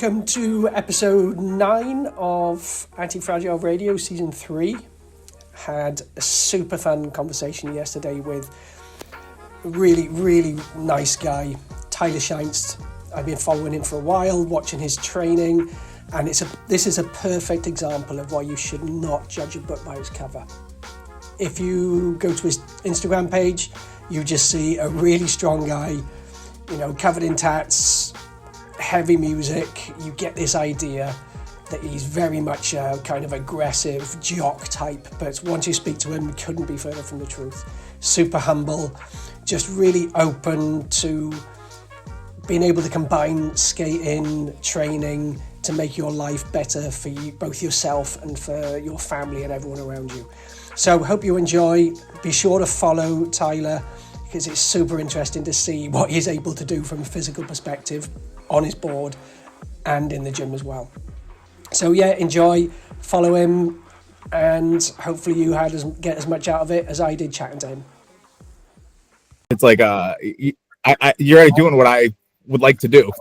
Welcome to episode 9 of Antifragile Radio Season 3. Had a super fun conversation yesterday with a really nice guy, Tyler Scheinost. I've been following him for a while, watching his training, and this is a perfect example of why you should not judge a book by its cover. If you go to his Instagram page, you just see a really strong guy, covered in tats, heavy music. You get this idea that he's very much a kind of aggressive jock type, but once you speak to him, couldn't be further from the truth. Super humble, just really open to being able to combine skating, training to make your life better for you, both yourself and for your family and everyone around you. So hope you enjoy. Be sure to follow Tyler because it's super interesting to see what he's able to do from a physical perspective on his board and in the gym as well. So yeah, enjoy, follow him, and hopefully you get as much out of it as I did chatting to him. It's like you're already doing what I would like to do.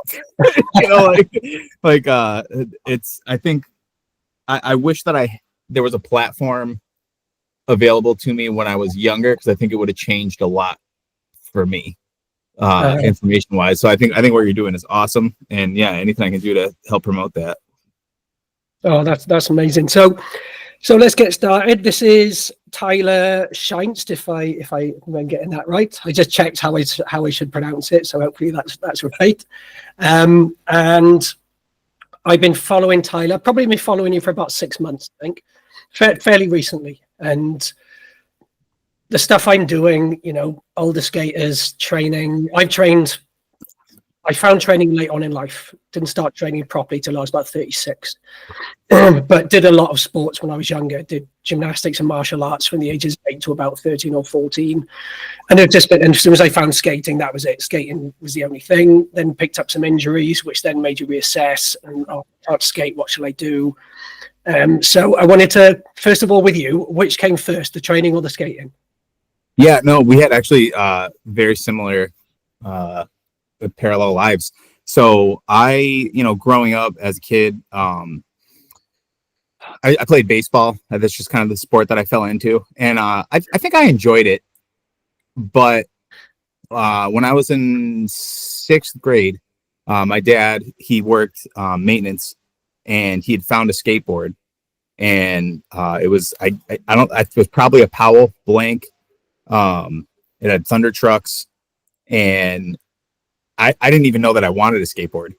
It's I think I wish that there was a platform available to me when I was younger, because I think it would have changed a lot for me. Information wise. So I think what you're doing is awesome, and yeah, anything I can do to help promote that. Oh, that's amazing. So let's get started. This is Tyler Scheinost, if I'm getting that right. I just checked how I should pronounce it, so hopefully that's right. And I've been following Tyler, probably been following you for about 6 months, I think, fairly recently, and the stuff I'm doing, older skaters, training. I found training late on in life. Didn't start training properly till I was about 36. But did a lot of sports when I was younger. Did gymnastics and martial arts from the ages of 8 to about 13 or 14. And it just been, and as soon as I found skating, that was it. Skating was the only thing. Then picked up some injuries, which then made you reassess. And I can't skate, what shall I do? So I wanted to, first of all, with you, which came first, the training or the skating? Yeah, no, we had actually very similar parallel lives. So I, growing up as a kid, I played baseball. That's just kind of the sport that I fell into. And I think I enjoyed it. But when I was in 6th grade, my dad, he worked maintenance, and he had found a skateboard. And it was, it was probably a Powell blank. It had Thunder trucks, and I didn't even know that I wanted a skateboard.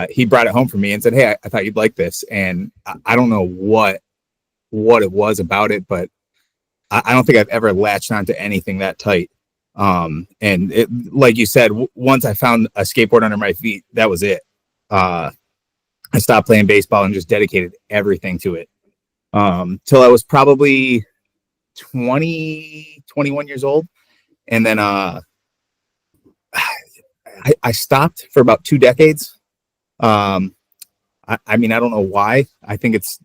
He brought it home for me and said, "Hey, I thought you'd like this." And I don't know what it was about it, but I don't think I've ever latched onto anything that tight. And it, like you said, once I found a skateboard under my feet, that was it. I stopped playing baseball and just dedicated everything to it. Till I was probably 21 years old. And then I stopped for about 2 decades. I mean, I don't know why. I think it's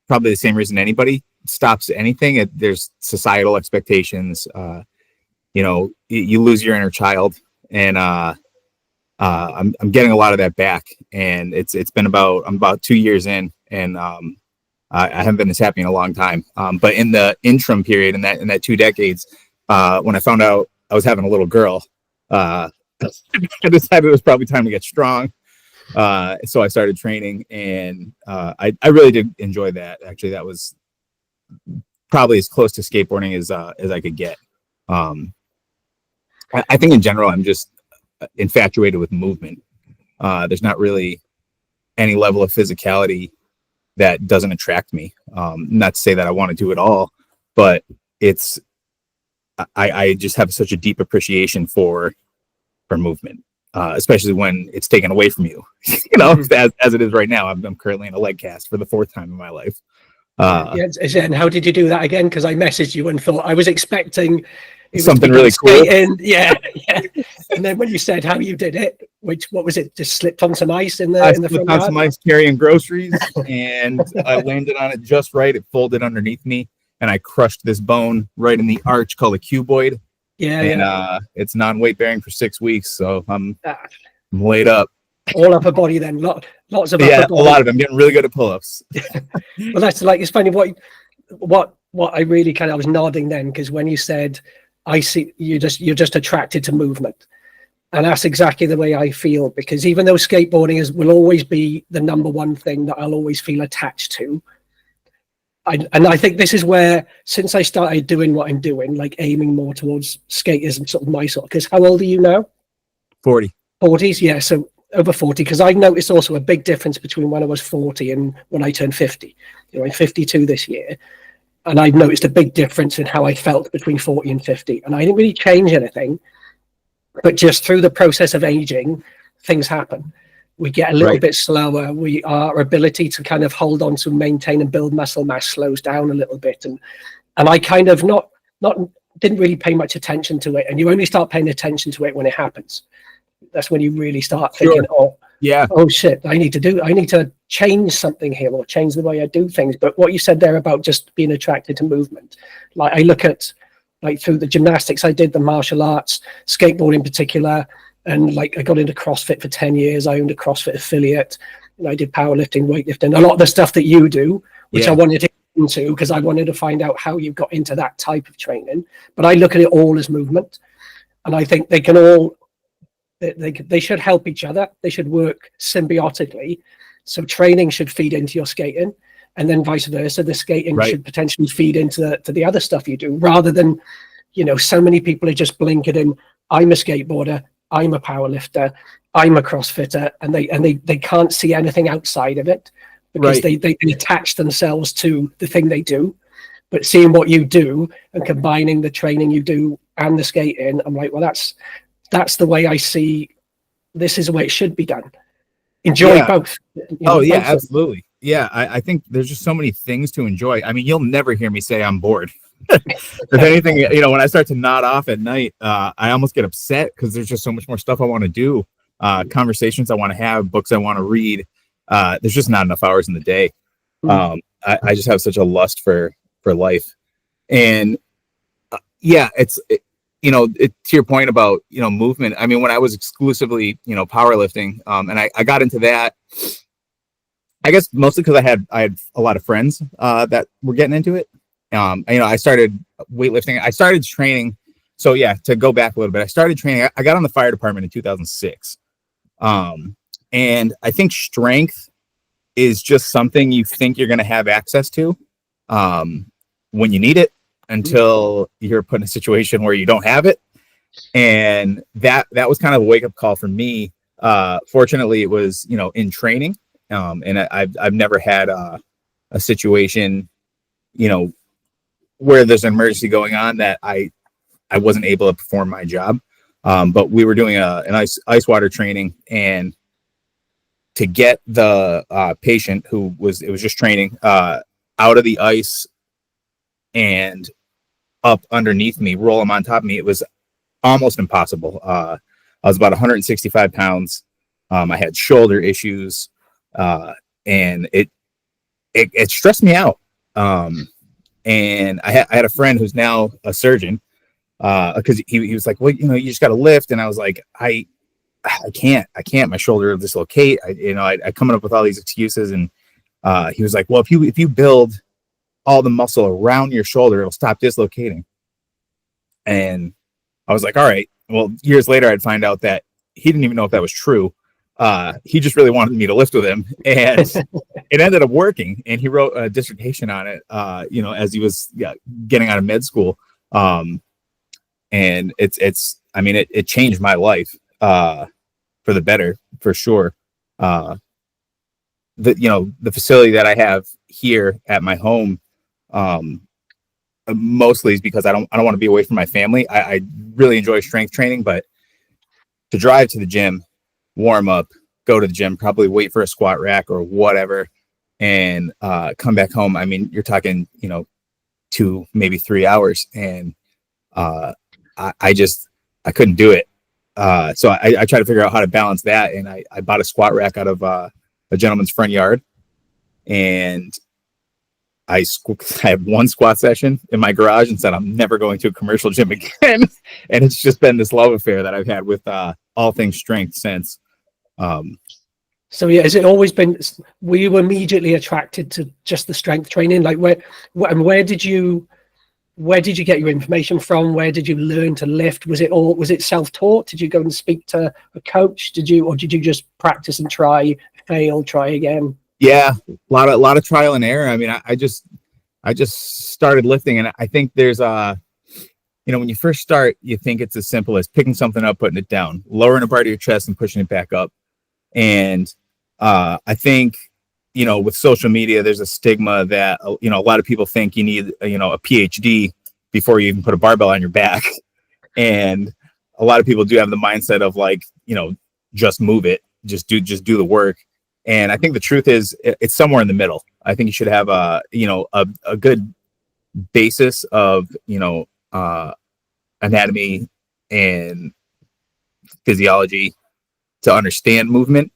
probably the same reason anybody stops anything. There's societal expectations. You lose your inner child, and I'm getting a lot of that back. And it's been I'm about 2 years in, and I haven't been this happy in a long time. But in the interim period, in that 2 decades, when I found out I was having a little girl, I decided it was probably time to get strong. So I started training, and I really did enjoy that. Actually, that was probably as close to skateboarding as I could get. I think in general, I'm just infatuated with movement. There's not really any level of physicality that doesn't attract me. Not to say that I want to do it all, but I just have such a deep appreciation for movement, especially when it's taken away from you. As it is right now. I'm currently in a leg cast for the 4th time in my life. And how did you do that again? Because I messaged you and thought I was expecting something really cool. Yeah. And then when you said how you did it, what was it? Just slipped on some ice in the front yard? Some ice carrying groceries, and I landed on it just right. It folded underneath me, and I crushed this bone right in the arch called a cuboid. Yeah. It's non-weight bearing for 6 weeks, so I'm laid up. All upper body then, lots of Yeah, upper a body. lot of them. Getting really good at pull-ups. Well, that's like, it's funny what I really I was nodding then, because when you said, I see you're just attracted to movement. And that's exactly the way I feel, because even though skateboarding will always be the number one thing that I'll always feel attached to, and I think this is where, since I started doing what I'm doing, like aiming more towards skaters and sort of my sort, because how old are you now? 40. 40s, yeah, so over 40, because I noticed also a big difference between when I was 40 and when I turned 50. I'm 52 this year, and I've noticed a big difference in how I felt between 40 and 50. And I didn't really change anything, but just through the process of aging, things happen. We get a little bit slower. Our ability to kind of hold on to maintain and build muscle mass slows down a little bit. And I kind of didn't really pay much attention to it. And you only start paying attention to it when it happens. That's when you really start thinking, oh shit, I need to change something here, or change the way I do things. But what you said there about just being attracted to movement, like I look at, like through the gymnastics I did, the martial arts, skateboard in particular, and like I got into CrossFit for 10 years. I owned a CrossFit affiliate, and I did powerlifting, weightlifting, a lot of the stuff that you do, which I wanted to get into because I wanted to find out how you got into that type of training. But I look at it all as movement, and I think they can all, they should help each other. They should work symbiotically. So training should feed into your skating, and then vice versa. The skating should potentially feed into the other stuff you do, rather than, so many people are just blinkered in, I'm a skateboarder, I'm a powerlifter, I'm a CrossFitter, and they can't see anything outside of it, because they attach themselves to the thing they do. But seeing what you do and combining the training you do and the skating, I'm like, well, that's the way I see this is the way it should be done. Enjoy both. Both absolutely. Yeah, I think there's just so many things to enjoy. I mean, you'll never hear me say I'm bored. If anything, when I start to nod off at night, I almost get upset because there's just so much more stuff I want to do, conversations I want to have, books I want to read. There's just not enough hours in the day. I just have such a lust for life. And to your point about, movement, I mean, when I was exclusively, powerlifting, and I got into that, I guess mostly because I had a lot of friends that were getting into it. I started weightlifting. I started training. So to go back a little bit, I started training. I got on the fire department in 2006. And I think strength is just something you think you're going to have access to when you need it, until you're put in a situation where you don't have it. And that was kind of a wake-up call for me. Fortunately, it was, in training. And I've never had a situation, where there's an emergency going on that I wasn't able to perform my job. But we were doing an ice water training, and to get the patient it was just training out of the ice and up underneath me, roll him on top of me, it was almost impossible. I was about 165 pounds. I had shoulder issues. And it stressed me out. And I had a friend who's now a surgeon, because he was like, well, you just got to lift. And I was like, I can't, my shoulder will dislocate. I coming up with all these excuses. And, he was like, well, if you build all the muscle around your shoulder, it'll stop dislocating. And I was like, all right. Well, years later, I'd find out that he didn't even know if that was true. He just really wanted me to lift with him, and it ended up working. And he wrote a dissertation on it, as he was getting out of med school. And it changed my life, for the better, for sure. The facility that I have here at my home, mostly is because I don't want to be away from my family. I really enjoy strength training, but to drive to the gym, warm up, go to the gym, probably wait for a squat rack or whatever, and come back home. I mean, you're talking, 2, maybe 3 hours. And I couldn't do it. So I try to figure out how to balance that. And I bought a squat rack out of a gentleman's front yard, and I had one squat session in my garage and said, I'm never going to a commercial gym again. And it's just been this love affair that I've had with all things strength since. So yeah, has it always been? Were you immediately attracted to just the strength training? Like where did you get your information from? Where did you learn to lift? Was it self-taught? Did you go and speak to a coach? Did you just practice and try, fail, try again? Yeah, a lot of trial and error. I mean, I just started lifting, and I think there's when you first start, you think it's as simple as picking something up, putting it down, lowering a part of your chest, and pushing it back up. And I think with social media, there's a stigma that a lot of people think you need a PhD before you even put a barbell on your back, and a lot of people do have the mindset of like just move it, just do the work. And I think the truth is it's somewhere in the middle. I think you should have a good basis of anatomy and physiology to understand movement,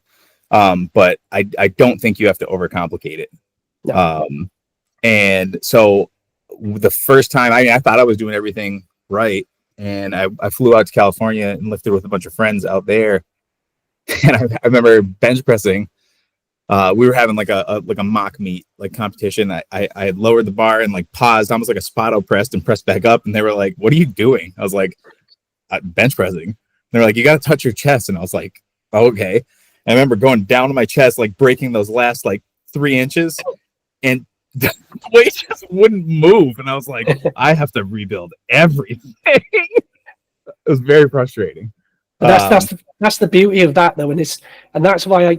but I don't think you have to overcomplicate it. No. And so the first time I thought I was doing everything right, and I flew out to California and lifted with a bunch of friends out there, and I remember bench pressing. We were having like a mock meet, like competition. I had lowered the bar and like paused, almost like a Spotto pressed, and pressed back up. And they were like, "What are you doing?" I was like, "Bench pressing." And they're like, "You got to touch your chest." And I was like, oh, "Okay." And I remember going down to my chest, like breaking those last like 3 inches, and the weight just wouldn't move. And I was like, I have to rebuild everything. It was very frustrating. But that's the beauty of that though, and that's why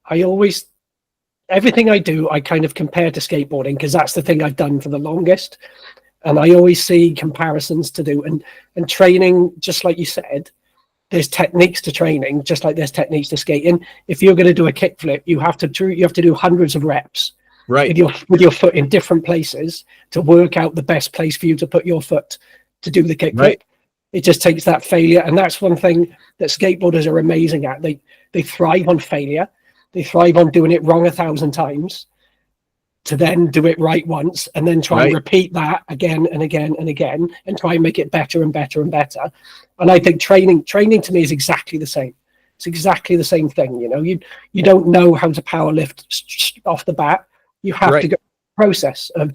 I always, everything I do, I kind of compare to skateboarding because that's the thing I've done for the longest. And I always see comparisons to do and training, just like you said, there's techniques to training, just like there's techniques to skating. If you're going to do a kickflip, you have to do hundreds of reps right with your foot in different places to work out the best place for you to put your foot to do the kickflip. Right. It just takes that failure. And that's one thing that skateboarders are amazing at. They thrive on failure. They thrive on doing it wrong 1,000 times to then do it right once and then try and repeat that again and again and again and try and make it better and better and better. And I think training to me is exactly the same. It's exactly the same thing. You don't know how to power lift off the bat. You have to go through the process of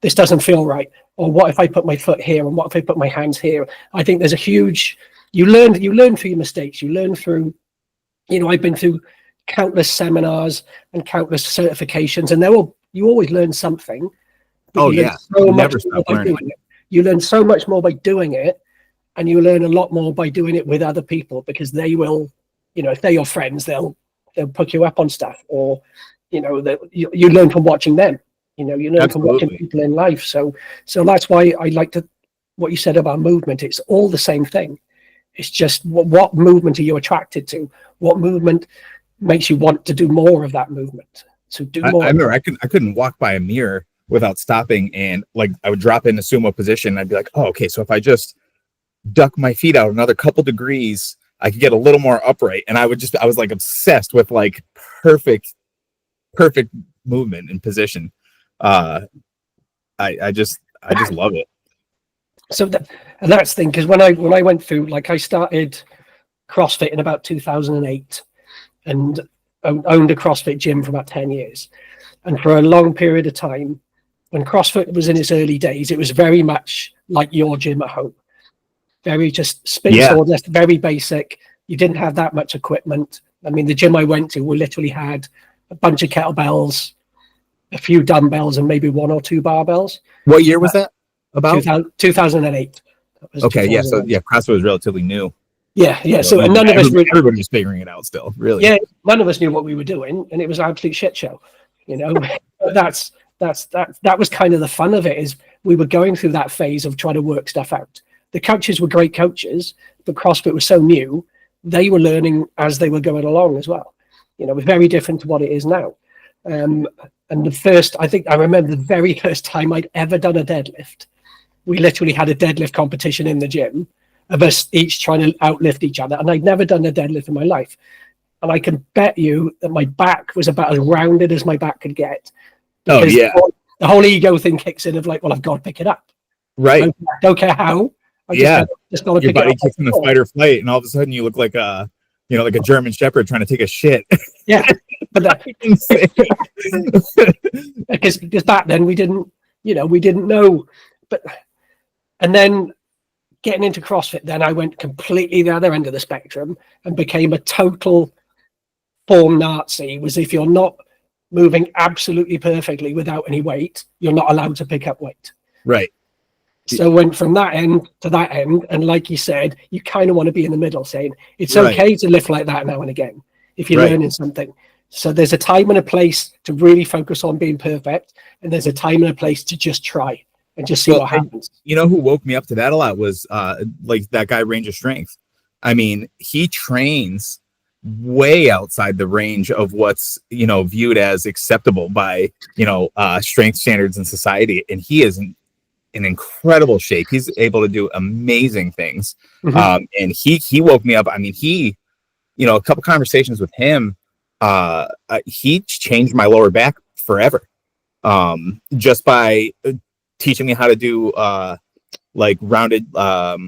this doesn't feel right. Or what if I put my foot here? And what if I put my hands here? I think there's a huge, you learn through your mistakes. You learn through, I've been through countless seminars and countless certifications, and you always learn something. Oh yeah, never stop learning. You learn so much more by doing it, and you learn a lot more by doing it with other people because they will, if they're your friends, they'll hook you up on stuff, or you learn from watching them. You learn from watching people in life. So that's why I like what you said about movement. It's all the same thing. It's just what movement are you attracted to? What movement makes you want to do more of that movement? So do more. I remember I couldn't walk by a mirror without stopping, and like I would drop into sumo position and I'd be like, oh, okay, so if I just duck my feet out another couple degrees, I could get a little more upright. And I was like obsessed with like perfect movement and position. I just love it. So that's the thing, because when I went through, like I started CrossFit in about 2008 and owned a CrossFit gym for about 10 years. And for a long period of time, when CrossFit was in its early days, it was very much like your gym at home. Very just spin sawdust, very basic. You didn't have that much equipment. I mean, the gym I went to, we literally had a bunch of kettlebells, a few dumbbells, and maybe 1 or 2 barbells. What year was that? About 2008. Okay, yeah. So yeah, CrossFit was relatively new. Yeah. So and none of us everybody was figuring it out still, really. Yeah, none of us knew what we were doing, and it was an absolute shit show. That was kind of the fun of it, is we were going through that phase of trying to work stuff out. The coaches were great coaches, but CrossFit was so new, they were learning as they were going along as well. It was very different to what it is now. And I remember the very first time I'd ever done a deadlift. We literally had a deadlift competition in the gym of us each trying to outlift each other. And I'd never done a deadlift in my life. And I can bet you that my back was about as rounded as my back could get. Oh, yeah. The whole ego thing kicks in of like, well, I've got to pick it up. Right. I don't care how. Your body kicks in the fight or flight, and all of a sudden you look like a like a German Shepherd trying to take a shit. Yeah, but because back then we didn't know, but and then getting into CrossFit, then I went completely the other end of the spectrum and became a total form Nazi. Was if you're not moving absolutely perfectly without any weight, you're not allowed to pick up weight. Right. So went from that end to that end, and like you said, you kind of want to be in the middle, saying it's okay to lift like that now and again if you're learning something. So there's a time and a place to really focus on being perfect, and there's a time and a place to just try and just see what happens. You know who woke me up to that a lot was like that guy Ranger Strength. I mean, he trains way outside the range of what's viewed as acceptable by strength standards in society, and he is in incredible shape. He's able to do amazing things. And he woke me up. I mean, a couple conversations with him, he changed my lower back forever, just by teaching me how to do like rounded back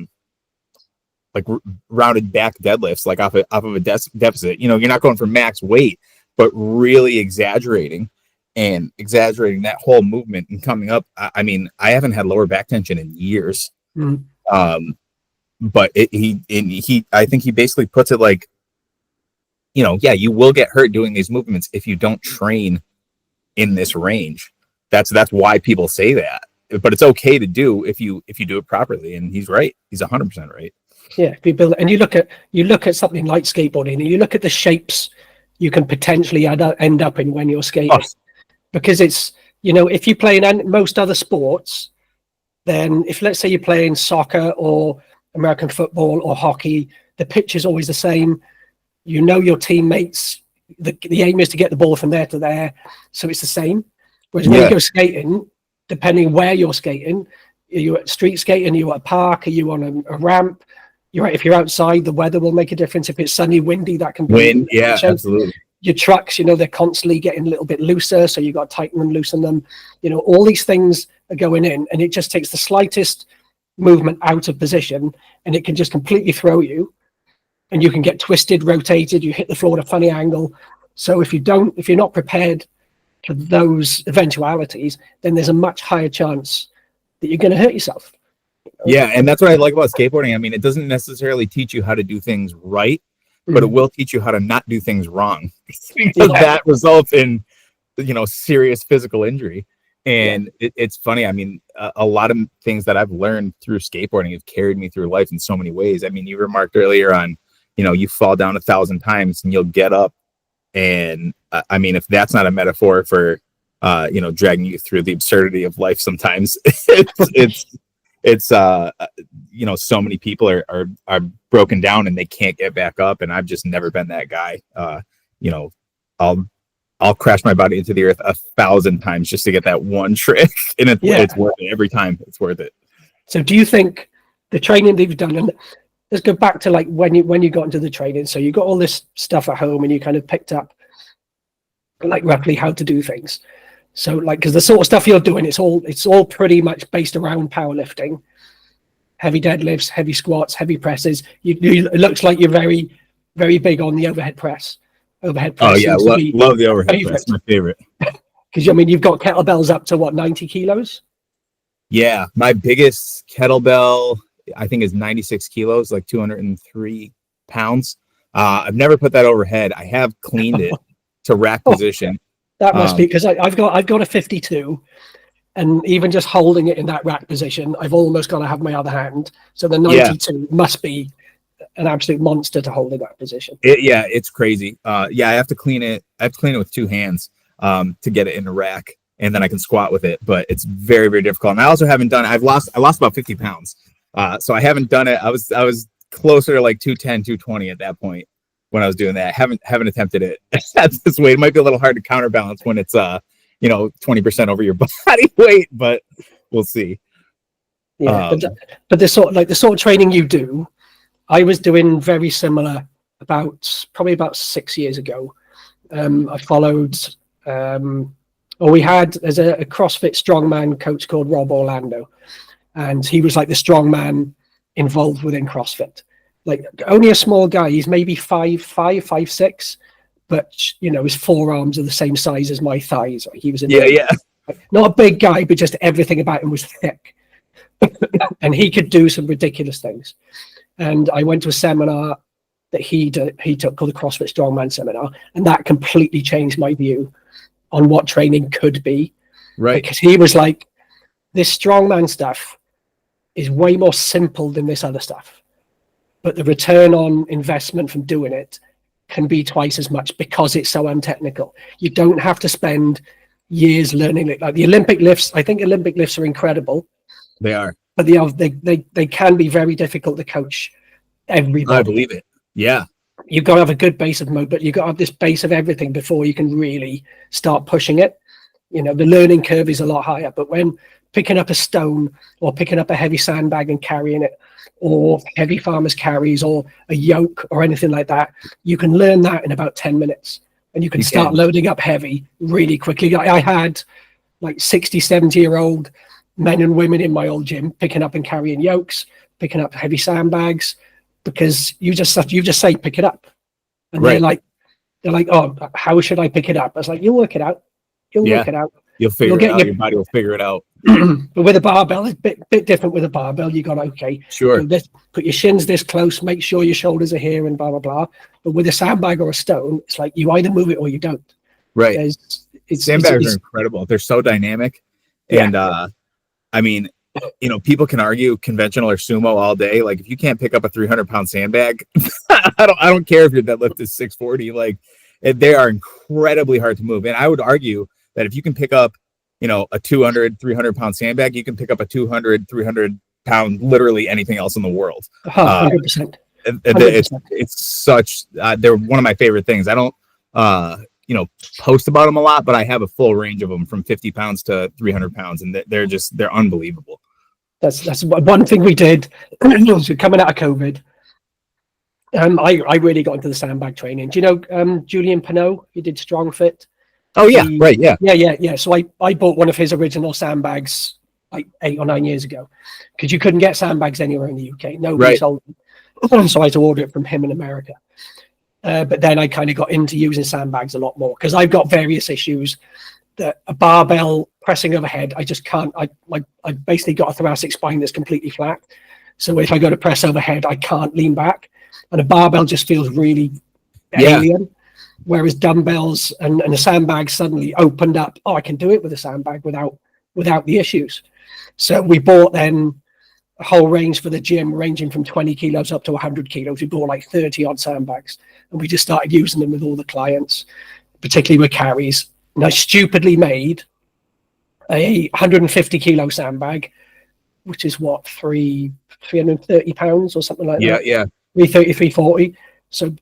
deadlifts, like off of a deficit. You're not going for max weight, but really exaggerating that whole movement and coming up. I mean, I haven't had lower back tension in years. But I think he basically puts it like, you will get hurt doing these movements if you don't train in this range. That's why people say that, but it's okay to do if you do it properly. And he's right. He's 100% right. Yeah. If you build it, and you look at something like skateboarding, and you look at the shapes you can potentially end up in when you're skating. Because it's, if you play in most other sports, then if, let's say, you're playing soccer or American football or hockey, the pitch is always the same. Your teammates, the aim is to get the ball from there to there. So it's the same. Whereas when you go skating, depending where you're skating, are you at street skating, are you at a park, are you on a ramp? If you're outside, the weather will make a difference. If it's sunny, windy, that can be wind. Yeah, absolutely. Your trucks, they're constantly getting a little bit looser, so you got to tighten them, loosen them. All these things are going in, and it just takes the slightest movement out of position, and it can just completely throw you, and you can get twisted, rotated. You hit the floor at a funny angle. So if you're not prepared for those eventualities, then there's a much higher chance that you're going to hurt yourself. Yeah, and that's what I like about skateboarding. I mean, it doesn't necessarily teach you how to do things right, but it will teach you how to not do things wrong, because that results in serious physical injury. And it's funny. I mean, a lot of things that I've learned through skateboarding have carried me through life in so many ways. I mean, you remarked earlier on, you fall down 1,000 times and you'll get up. And I mean, if that's not a metaphor for dragging you through the absurdity of life, sometimes it's so many people are broken down and they can't get back up, and I've just never been that guy. I'll crash my body into the earth 1,000 times just to get that one trick, and it's worth it every time. It's worth it. So do you think the training that you've done, and let's go back to like when you got into the training, so you got all this stuff at home and you kind of picked up like roughly how to do things. So like, because the sort of stuff you're doing, it's all pretty much based around powerlifting, heavy deadlifts, heavy squats, heavy presses. It looks like you're very, very big on the overhead press. Oh yeah, love the overhead press. My favorite. Because you've got kettlebells up to 90 kilos? Yeah, my biggest kettlebell I think is 96 kilos, like 203 pounds. I've never put that overhead. I have cleaned it to rack position. That must be because I've got a 52, and even just holding it in that rack position, I've almost got to have my other hand. So the 92 must be an absolute monster to hold in that position. It's crazy. I have to clean it. I have to clean it with two hands to get it in the rack, and then I can squat with it. But it's very, very difficult. And I also haven't done. I lost about 50 pounds, so I haven't done it. I was closer to like 210, 220 at that point when I was doing that. Haven't attempted it at this weight. It might be a little hard to counterbalance when it's 20% over your body weight, but we'll see. Yeah, but the sort of training you do, I was doing very similar probably about 6 years ago. I followed, we had there's a CrossFit strongman coach called Rob Orlando, and he was like the strongman involved within CrossFit. like only a small guy. He's maybe 5'6", but his forearms are the same size as my thighs. He was not a big guy, but just everything about him was thick, and he could do some ridiculous things. And I went to a seminar that he took called the CrossFit Strongman Seminar, and that completely changed my view on what training could be. Right. Because he was like, this strongman stuff is way more simple than this other stuff, but the return on investment from doing it can be twice as much because it's so untechnical. You don't have to spend years learning it. Like the Olympic lifts, I think Olympic lifts are incredible. They are. But they can be very difficult to coach everybody. I believe it. Yeah. You've got to have a good base of mode, but you've got to have this base of everything before you can really start pushing it. The learning curve is a lot higher, but when picking up a stone or picking up a heavy sandbag and carrying it, or heavy farmer's carries or a yoke or anything like that, you can learn that in about 10 minutes and you can start loading up heavy really quickly. I had like 60, 70-year-old men and women in my old gym picking up and carrying yokes, picking up heavy sandbags, because you just say pick it up, and they're like, oh, how should I pick it up? I was like, you'll work it out. Work it out. You'll figure it out. Your body will figure it out. But with a barbell, it's a bit different. With a barbell, you got sure. Put your shins this close, make sure your shoulders are here, and blah blah blah. But with a sandbag or a stone, it's like you either move it or you don't. Right. Sandbags are incredible. They're so dynamic, and I mean, people can argue conventional or sumo all day. Like if you can't pick up a 300-pound sandbag, I don't care if your deadlift is 640. Like they are incredibly hard to move, and I would argue that if you can pick up, a 200, 300-pound sandbag, you can pick up a 200, 300-pound, literally anything else in the world. 100%. It's such, they're one of my favorite things. I don't, post about them a lot, but I have a full range of them from 50 pounds to 300 pounds, and they're unbelievable. That's one thing we did coming out of COVID. I really got into the sandbag training. Do you know Julian Pinot? He did Strong Fit. Oh yeah, right, yeah. Yeah. So I bought one of his original sandbags like 8 or 9 years ago, because you couldn't get sandbags anywhere in the UK. Nobody sold them. So I had to order it from him in America. But then I kind of got into using sandbags a lot more, because I've got various issues that a barbell pressing overhead, I just can't. I basically got a thoracic spine that's completely flat. So if I go to press overhead, I can't lean back. And a barbell just feels really alien. Whereas dumbbells and a sandbag suddenly opened up. Oh, I can do it with a sandbag without the issues. So we bought then a whole range for the gym, ranging from 20 kilos up to 100 kilos. We bought like 30 odd sandbags, and we just started using them with all the clients, particularly with carries. And I stupidly made a 150 kilo sandbag, which is what, 330 pounds or something like that. Yeah. 330, 340. So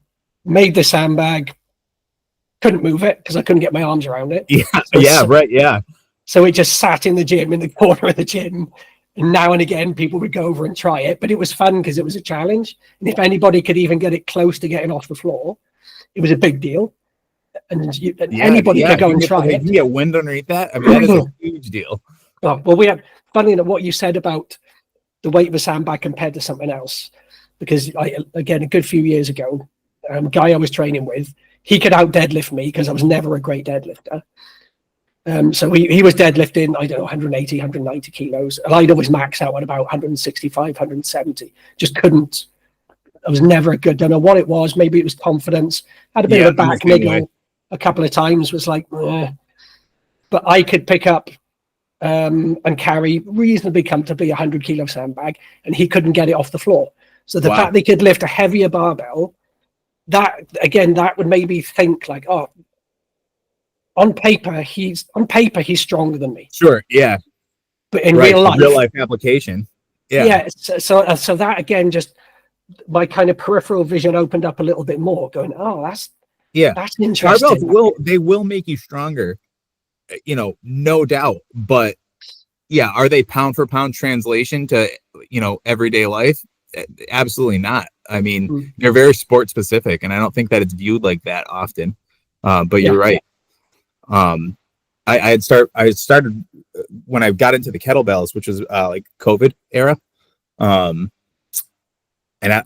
made the sandbag, couldn't move it because I couldn't get my arms around it. Yeah. So it just sat in the gym, in the corner of the gym. And now and again, people would go over and try it, but it was fun because it was a challenge. And if anybody could even get it close to getting off the floor, it was a big deal. And anybody could go and try it. You get wind underneath that. I mean, that is a huge deal. Oh, well, we had, funny enough, what you said about the weight of a sandbag compared to something else, because again, a good few years ago, guy I was training with, he could out deadlift me because I was never a great deadlifter. So he was deadlifting, I don't know, 180, 190 kilos. And I'd always max out at about 165, 170. Just couldn't. I was never a good. Don't know what it was. Maybe it was confidence. Had a bit of a back niggle a couple of times. Was like, but I could pick up and carry reasonably comfortably 100 kilo sandbag, and he couldn't get it off the floor. So the fact they could lift a heavier barbell, that would maybe think like, oh, on paper he's stronger than me. Sure, yeah. But in real life application, So that again, just my kind of peripheral vision opened up a little bit more. Going, oh, that's interesting. Barbells will make you stronger, no doubt. But yeah, are they pound for pound translation to everyday life? Absolutely not. I mean, they're very sport specific, and I don't think that it's viewed like that often. But you're right. I started when I got into the kettlebells, which was like COVID era. and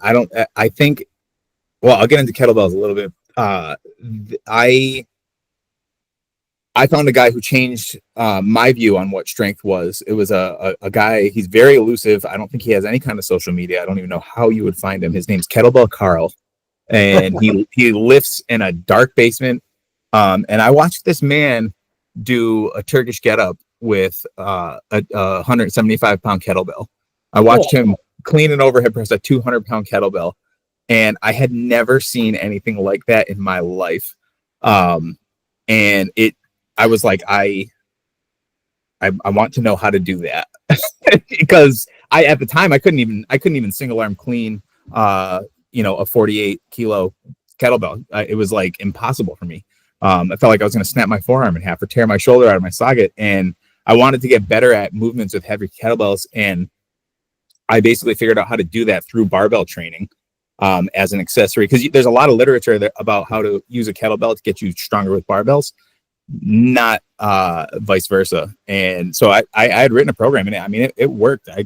I think, well, I'll get into kettlebells a little bit. I found a guy who changed my view on what strength was. It was a guy, he's very elusive. I don't think he has any kind of social media. I don't even know how you would find him. His name's Kettlebell Carl, and he lifts in a dark basement. And I watched this man do a Turkish get-up with a 175-pound kettlebell. I watched him clean an overhead press a 200-pound kettlebell, and I had never seen anything like that in my life. And I was like, I want to know how to do that because at the time I couldn't even single arm clean, a 48 kilo kettlebell. It was like impossible for me. I felt like I was going to snap my forearm in half or tear my shoulder out of my socket. And I wanted to get better at movements with heavy kettlebells. And I basically figured out how to do that through barbell training, as an accessory, because there's a lot of literature about how to use a kettlebell to get you stronger with barbells, not vice versa. And so I had written a program, and I mean it worked. I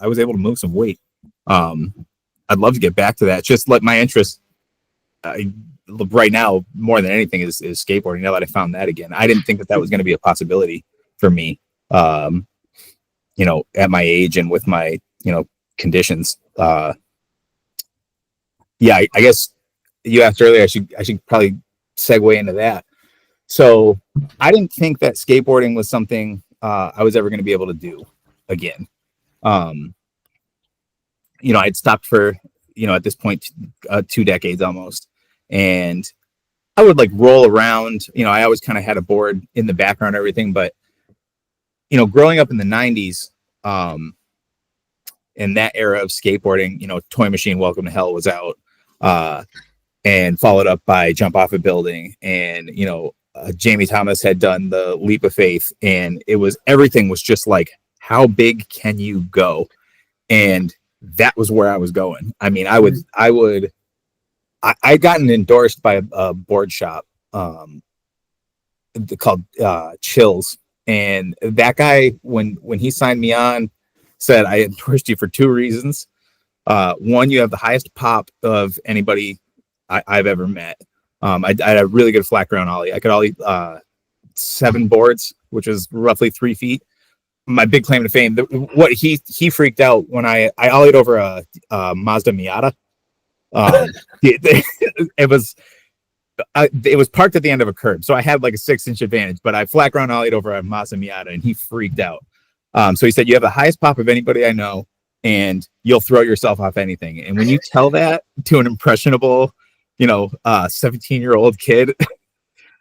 was able to move some weight. I'd love to get back to that. Just like my interest right now more than anything is skateboarding. Now that I found that again, I didn't think that was going to be a possibility for me, at my age and with my conditions. I guess you asked earlier, I should probably segue into that. So I didn't think that skateboarding was something I was ever going to be able to do again. I'd stopped for, at this point, 2 decades almost. And I would like roll around, I always kind of had a board in the background, everything. But, growing up in the 90s, in that era of skateboarding, Toy Machine Welcome to Hell was out, and followed up by Jump Off a Building. And, Jamie Thomas had done the Leap of Faith, and everything was just like, how big can you go? And that was where I was going. I mean, I gotten endorsed by a board shop, called Chills. And that guy, when he signed me on, said, I endorsed you for 2 reasons. One, you have the highest pop of anybody I've ever met. I had a really good flat ground ollie. I could ollie 7 boards, which is roughly 3 feet. My big claim to fame. What he freaked out when I ollied over a Mazda Miata. It was parked at the end of a curb, so I had like a 6-inch advantage. But I flat ground ollied over a Mazda Miata, and he freaked out. So he said, "You have the highest pop of anybody I know, and you'll throw yourself off anything." And when you tell that to an impressionable, 17-year-old kid,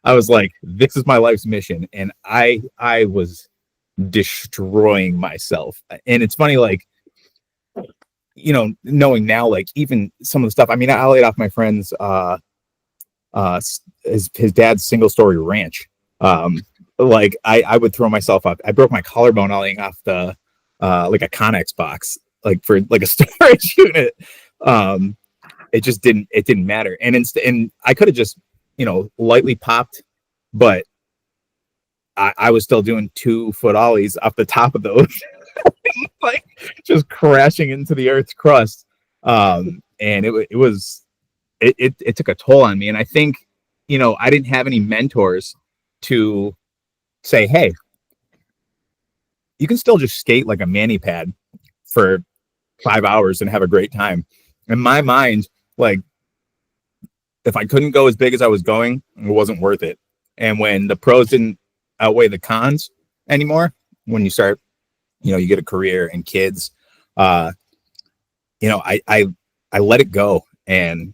I was like, "This is my life's mission," and I was destroying myself. And it's funny, like, knowing now, like even some of the stuff. I mean, I laid off my friend's his dad's single-story ranch. Like I would throw myself up. I broke my collarbone ollieing off the like a Connex box, like for like a storage unit. It just didn't matter. And I could have just, lightly popped, but I was still doing 2-foot ollies off the top of those, like just crashing into the earth's crust. And it took a toll on me. And I think, I didn't have any mentors to say, hey, you can still just skate like a mani pad for 5 hours and have a great time. In my mind, like, if I couldn't go as big as I was going, it wasn't worth it. And when the pros didn't outweigh the cons anymore, when you start, you get a career and kids, I let it go. And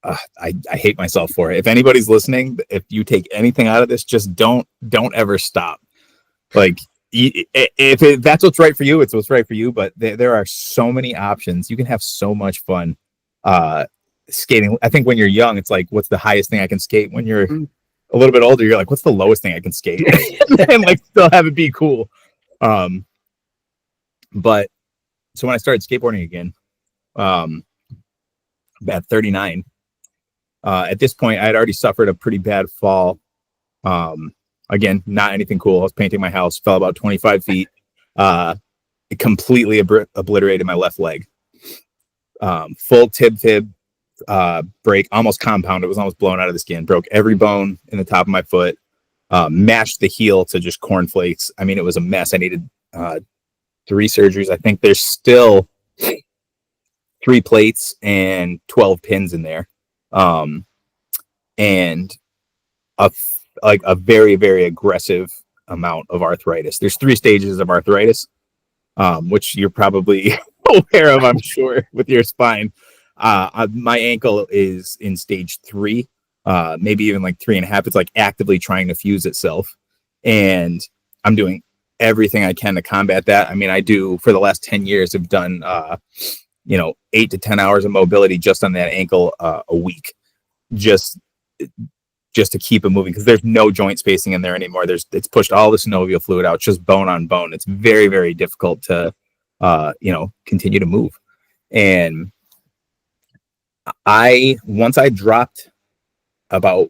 I hate myself for it. If anybody's listening, if you take anything out of this, just don't ever stop. Like, if that's what's right for you, it's what's right for you. But there are so many options. You can have so much fun skating. I think when you're young, it's like, what's the highest thing I can skate? When you're a little bit older, you're like, what's the lowest thing I can skate? And like still have it be cool. But so when I started skateboarding again, at 39, at this point, I had already suffered a pretty bad fall. Again, not anything cool. I was painting my house, fell about 25 feet. It completely obliterated my left leg. full tib break, almost compound. It was almost blown out of the skin. Broke every bone in the top of my foot. Mashed the heel to just cornflakes. I mean, it was a mess. I needed 3 surgeries. I think there's still 3 plates and 12 pins in there, and a very, very aggressive amount of arthritis. There's 3 stages of arthritis, which you're probably aware of, I'm sure, with your spine. My ankle is in stage 3, maybe even like 3.5. It's like actively trying to fuse itself, and I'm doing everything I can to combat that. I mean, I do, for the last 10 years, I've done 8 to 10 hours of mobility just on that ankle a week, just to keep it moving, because there's no joint spacing in there anymore. It's pushed all the synovial fluid out. It's just bone on bone. It's very, very difficult to continue to move. And once I dropped about,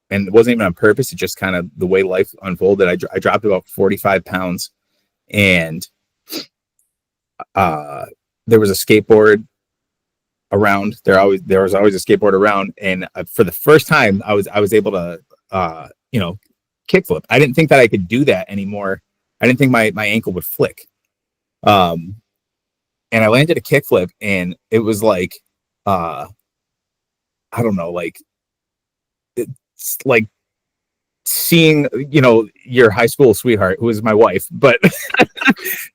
and it wasn't even on purpose, it just kind of the way life unfolded, I dropped about 45 pounds, and there was a skateboard around. There was always a skateboard around, and for the first time I was able to kickflip. I didn't think that I could do that anymore. I didn't think my ankle would flick. And I landed a kickflip, and it was like I don't know, like it's like seeing your high school sweetheart, who is my wife, but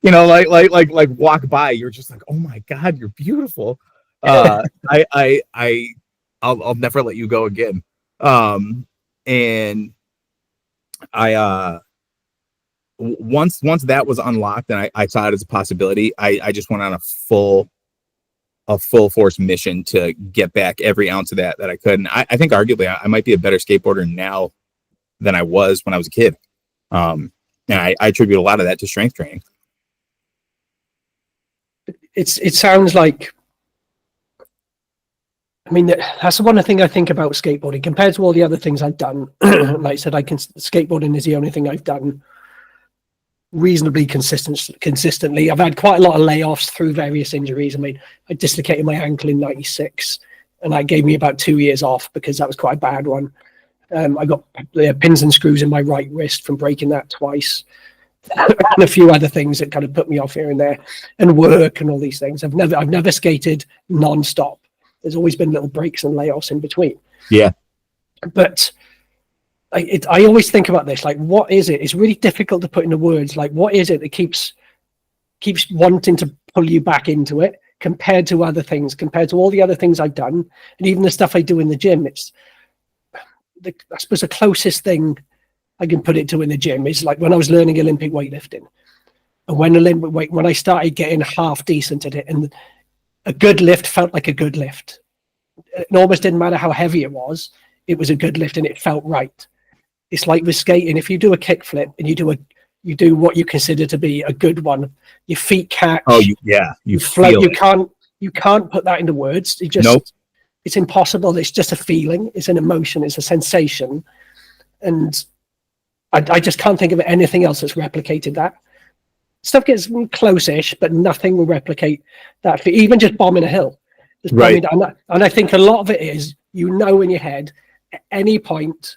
like walk by, you're just like, oh my God, you're beautiful. I'll never let you go again. And I once that was unlocked, and I saw it as a possibility, I just went on a full force mission to get back every ounce of that I could. And I think arguably I might be a better skateboarder now than I was when I was a kid. And I attribute a lot of that to strength training. It sounds like, I mean, that's the one thing I think about skateboarding compared to all the other things I've done. Like I said, skateboarding is the only thing I've done reasonably consistently. I've had quite a lot of layoffs through various injuries. I mean, I dislocated my ankle in 96, and that gave me about 2 years off because that was quite a bad one. I got pins and screws in my right wrist from breaking that twice, and a few other things that kind of put me off here and there, and work and all these things. I've never skated non-stop. There's always been little breaks and layoffs in between. Yeah, but I always think about this, like, what is it? It's really difficult to put into words. Like, what is it that keeps wanting to pull you back into it compared to other things, compared to all the other things I've done, and even the stuff I do in the gym? It's I suppose the closest thing I can put it to in the gym is like when I was learning Olympic weightlifting, and when I started getting half decent at it, and a good lift felt like a good lift. It almost didn't matter how heavy it was a good lift, and it felt right. It's like with skating. If you do a kickflip and you do what you consider to be a good one, your feet catch. Oh, you float. You can't put that into words. Nope. It's impossible. It's just a feeling. It's an emotion. It's a sensation, and I just can't think of anything else that's replicated that. Stuff gets close-ish, but nothing will replicate that. Even just bombing a hill, right? And I think a lot of it is, in your head, at any point,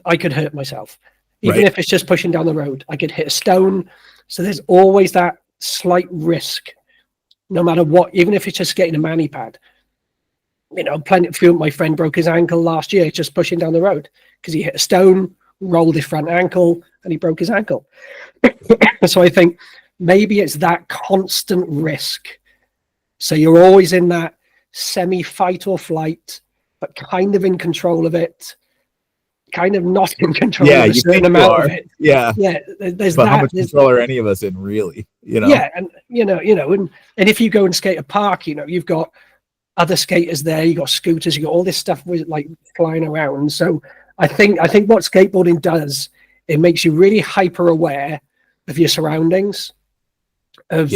I could hurt myself. Even if it's just pushing down the road, I could hit a stone. So there's always that slight risk, no matter what, even if it's just getting a mani pad. My friend broke his ankle last year just pushing down the road because he hit a stone, rolled his front ankle, and he broke his ankle. So I think maybe it's that constant risk. So you're always in that semi-fight or flight, but kind of in control of it, kind of not in control of a certain amount of it. Yeah. There's but that. How much control are any of us in, really? Yeah, and and if you go and skate a park, you've got other skaters there, you got scooters, you got all this stuff with like flying around. So I think what skateboarding does, it makes you really hyper aware of your surroundings, of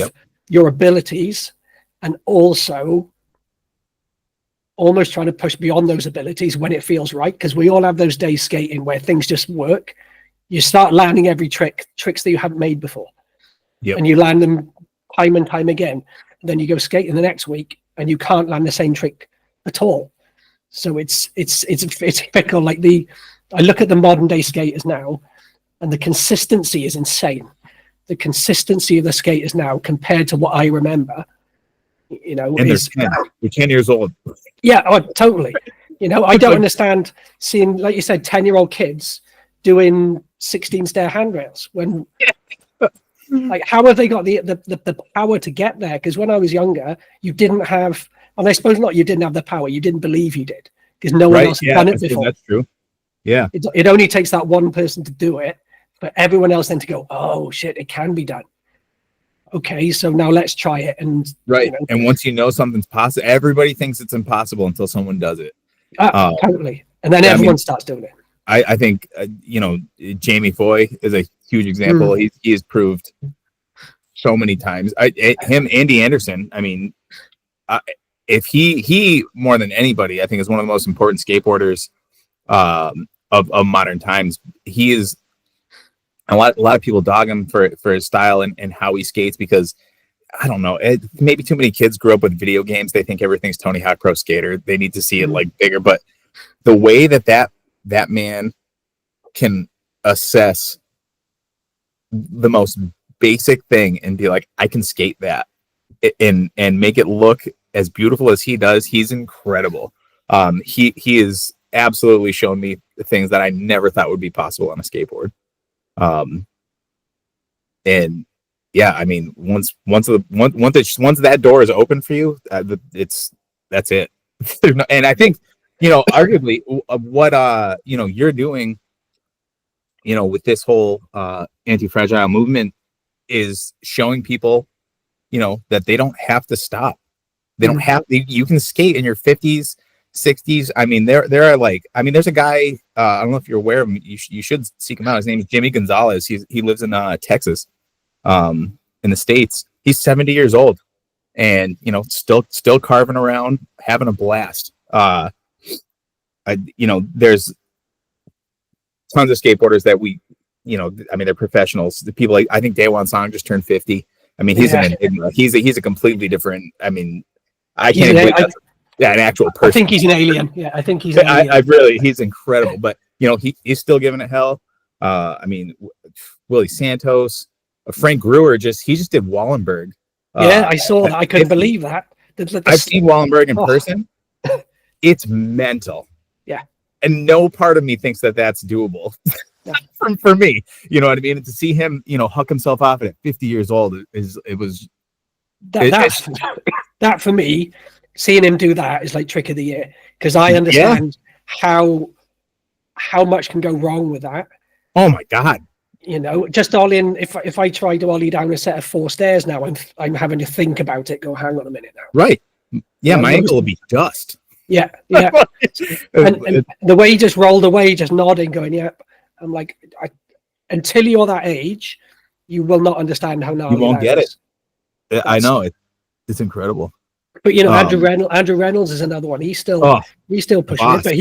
your abilities, and also almost trying to push beyond those abilities when it feels right, because we all have those days skating where things just work. You start landing tricks that you haven't made before, and you land them time and time again. then you go skating the next week and you can't land the same trick at all. So it's fickle. Like I look at the modern day skaters now, and the consistency is insane. The consistency of the skaters now compared to what I remember, you know, and is they're 10 years old. Yeah, oh, totally. You know, I don't understand seeing, like you said, 10-year-old kids doing 16 stair handrails when, like, how have they got the power to get there? Because when I was younger, you didn't have, and I suppose not, you didn't have the power. You didn't believe you did because no one else had done it before. That's true. Yeah. It only takes that one person to do it, but everyone else then to go, oh shit, it can be done. Okay, so now let's try it. And right. You know, and once you know something's possible, everybody thinks it's impossible until someone does it. Totally. And then everyone starts doing it. I think, you know, Jamie Foy is a huge example. He has proved so many times. Him, Andy Anderson, I mean, if he more than anybody, I think is one of the most important skateboarders of modern times. He is, a lot of people dog him for his style and how he skates because, I don't know, maybe too many kids grew up with video games. They think everything's Tony Hawk Pro Skater. They need to see it like bigger. But the way that man can assess the most basic thing and be like, I can skate that and make it look as beautiful as he does, he's incredible. He has absolutely shown me things that I never thought would be possible on a skateboard. And yeah, I mean, once that door is open for you, that's it. And I think, you know, arguably what you know, you're doing, you know, with this whole anti-fragile movement is showing people, you know, that they don't have to stop. They don't have to, you can skate in your 50s, 60s. I mean, there are like, I mean, there's a guy, I don't know if you're aware of him, you should seek him out. His name is Jimmy Gonzalez. He lives in Texas, in the States. He's 70 years old and, you know, still carving around, having a blast. You know, there's tons of skateboarders that we, you know, I mean, they're professionals. The people like, I think Daewon Song just turned 50. I mean, he's an enigma. He's a completely different, I mean, I can't even believe an actual person. I think he's an alien. Yeah, I think he's an alien. He's incredible. But, you know, he's still giving it hell. I mean, Willie Santos, Frank Brewer, he just did Wallenberg. Yeah, I saw that. I couldn't believe that. I've seen Wallenberg in person. It's mental. Yeah. And no part of me thinks that that's doable. For me, you know what I mean? And to see him, you know, huck himself off at 50 years old that for me, seeing him do that is like trick of the year because I understand how much can go wrong with that. Oh my God. You know, just all in, if I try to ollie down a set of 4 stairs now, I'm having to think about it, go, hang on a minute now. Right. Yeah, my ankle will be dust. Yeah. and the way he just rolled away, just nodding, going, yep. I'm like, until you're that age, you will not understand how gnarly you won't get is. It. I know it's incredible. But you know, Andrew Reynolds is another one. He's still pushing it. But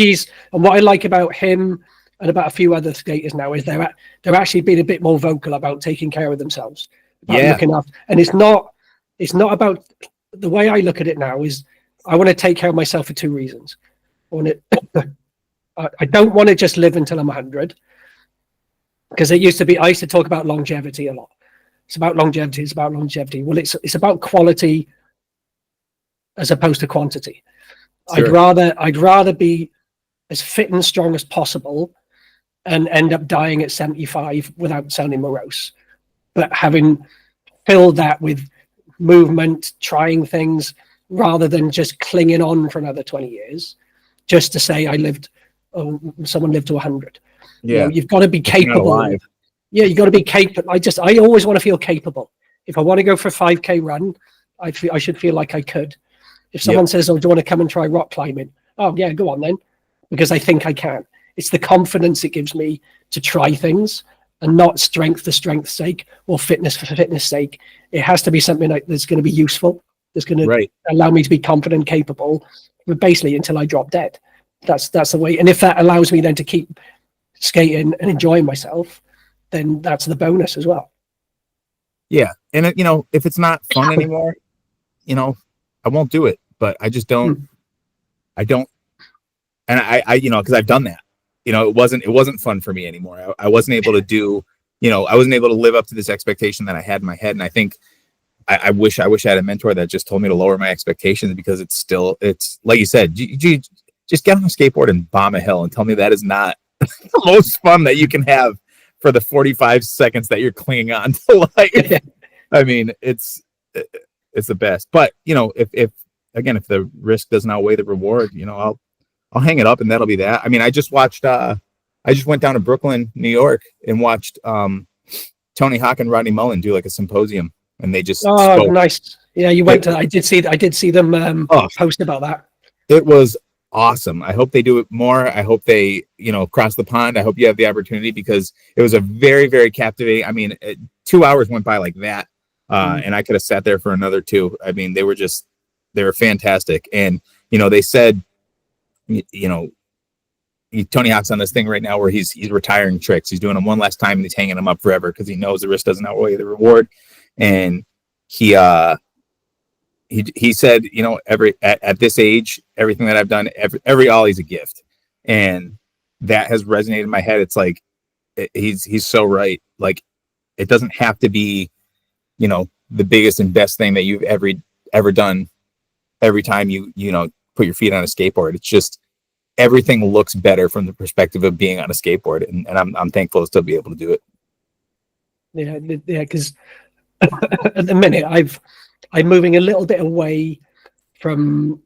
and what I like about him and about a few other skaters now is they're actually being a bit more vocal about taking care of themselves. Looking after, and it's not about, the way I look at it now is I want to take care of myself for 2 reasons. I don't want to just live until I'm 100. Because I used to talk about longevity a lot. It's about longevity. Well, it's about quality as opposed to quantity. Sure. I'd rather be as fit and strong as possible and end up dying at 75 without sounding morose. But having filled that with movement, trying things, rather than just clinging on for another 20 years, just to say someone lived to 100. Yeah, you know, you've got to be capable. Yeah, you got to be capable. I always want to feel capable. If I want to go for a 5K run, I should feel like I could. If someone says, "Oh, do you want to come and try rock climbing?" Oh, yeah, go on then, because I think I can. It's the confidence it gives me to try things, and not strength for strength's sake or fitness for fitness sake. It has to be something that's going to be useful. That's going to allow me to be confident, capable, but basically until I drop dead. That's the way. And if that allows me then to keep skating and enjoying myself, then that's the bonus as well. Yeah. And you know, if it's not fun anymore, I won't do it, but I just don't, Mm. I don't, and I because I've done that, it wasn't fun for me anymore. I wasn't able to do, I wasn't able to live up to this expectation that I had in my head. And I think I wish I had a mentor that just told me to lower my expectations, because it's like you said, just get on a skateboard and bomb a hill and tell me that is not the most fun that you can have for the 45 seconds that you're clinging on to life. I mean, it's the best. But if again, if the risk doesn't outweigh the reward, I'll hang it up, and that'll be that. I mean, I just went down to Brooklyn, New York, and watched Tony Hawk and Rodney Mullen do like a symposium, and they just spoke. Nice. Yeah, you went to. I did see them post about that. It was awesome. I hope they do it more. I hope they, cross the pond. I hope you have the opportunity, because it was a very, very captivating. I mean, 2 hours went by like that. And I could have sat there for another 2. I mean, they were fantastic. And, they said, Tony Hawk's on this thing right now where he's retiring tricks. He's doing them one last time, and he's hanging them up forever because he knows the risk doesn't outweigh the reward. And he said, at this age, everything that I've done, every ollie's a gift. And that has resonated in my head. It's like, he's so right. Like, it doesn't have to be, the biggest and best thing that you've ever done every time you put your feet on a skateboard. It's just, everything looks better from the perspective of being on a skateboard. And I'm thankful to still be able to do it. Yeah. Because at the minute I'm moving a little bit away from,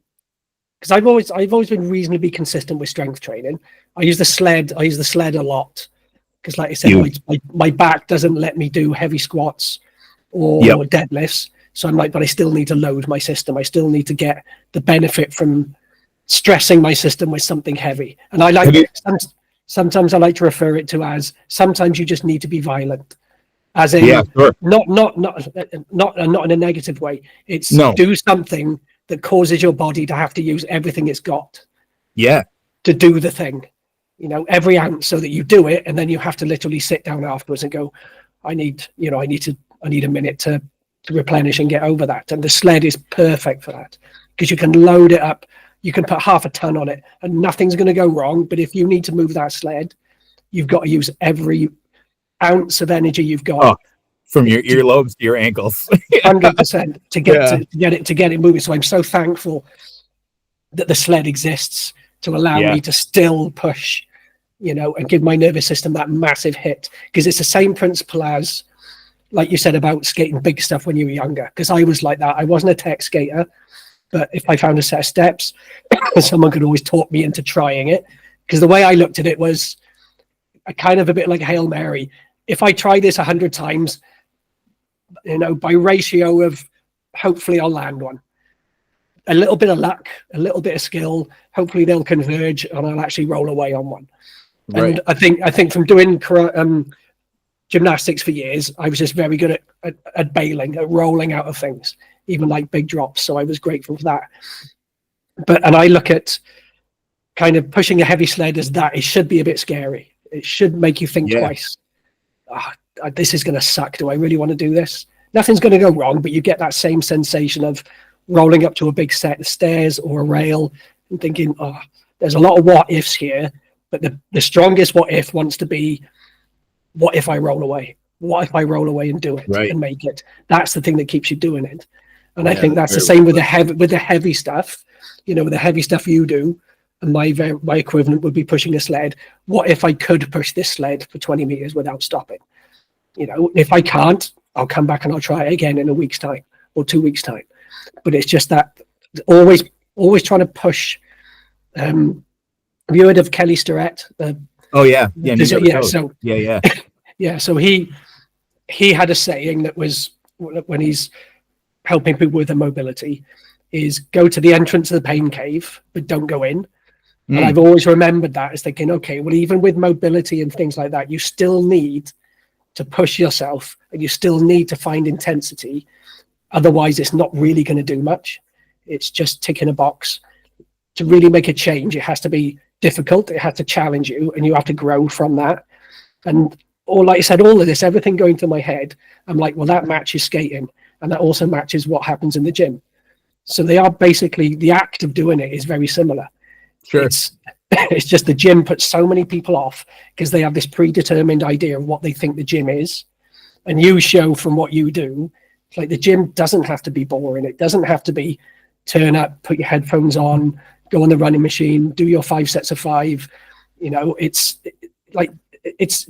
because I've always been reasonably consistent with strength training. I use the sled a lot, because like I said, my back doesn't let me do heavy squats or deadlifts. So I'm like, but I still need to load my system. I still need to get the benefit from stressing my system with something heavy. And I like, sometimes I like to refer it to as, sometimes you just need to be violent. As in, not in a negative way. It's do something that causes your body to have to use everything it's got. Yeah. To do the thing, every ounce, so that you do it, and then you have to literally sit down afterwards and go, I need a minute to replenish and get over that. And the sled is perfect for that, because you can load it up. You can put half a ton on it, and nothing's going to go wrong. But if you need to move that sled, you've got to use every ounce of energy you've got, from your earlobes to your ankles, 100% to get it moving. So I'm so thankful that the sled exists to allow me to still push, and give my nervous system that massive hit, because it's the same principle as, like you said, about skating big stuff when you were younger. Because I was like that. I wasn't a tech skater, but if I found a set of steps, someone could always talk me into trying it. Because the way I looked at it was kind of a bit like a Hail Mary. If I try this 100 times, by ratio of, hopefully I'll land one. A little bit of luck, a little bit of skill, hopefully they'll converge and I'll actually roll away on one. Right. And I think from doing gymnastics for years, I was just very good at bailing, at rolling out of things, even like big drops. So I was grateful for that. And I look at kind of pushing a heavy sled as that. It should be a bit scary. It should make you think twice. This is going to suck. Do I really want to do this? Nothing's going to go wrong, but you get that same sensation of rolling up to a big set of stairs or a rail and thinking, there's a lot of what ifs here, but the strongest what if wants to be, what if I roll away? What if I roll away and do it and make it? That's the thing that keeps you doing it. And I think that's the same with the heavy stuff. With the heavy stuff you do, and my equivalent would be pushing a sled. What if I could push this sled for 20 meters without stopping? If I can't, I'll come back and I'll try it again in a week's time or 2 weeks' time. But it's just that always trying to push. Have you heard of Kelly Starrett? So he had a saying that was, when he's helping people with their mobility, is go to the entrance of the pain cave, but don't go in. And I've always remembered that as thinking, okay, well, even with mobility and things like that, you still need to push yourself and you still need to find intensity. Otherwise, it's not really going to do much. It's just ticking a box. To really make a change, it has to be difficult. It has to challenge you, and you have to grow from that. And like I said, all of this, everything going through my head, I'm like, well, that matches skating, and that also matches what happens in the gym. So they are basically, the act of doing it is very similar. Sure. It's just the gym puts so many people off because they have this predetermined idea of what they think the gym is. And you show from what you do, like the gym doesn't have to be boring. It doesn't have to be turn up, put your headphones on, go on the running machine, do your 5 sets of 5. You know, it's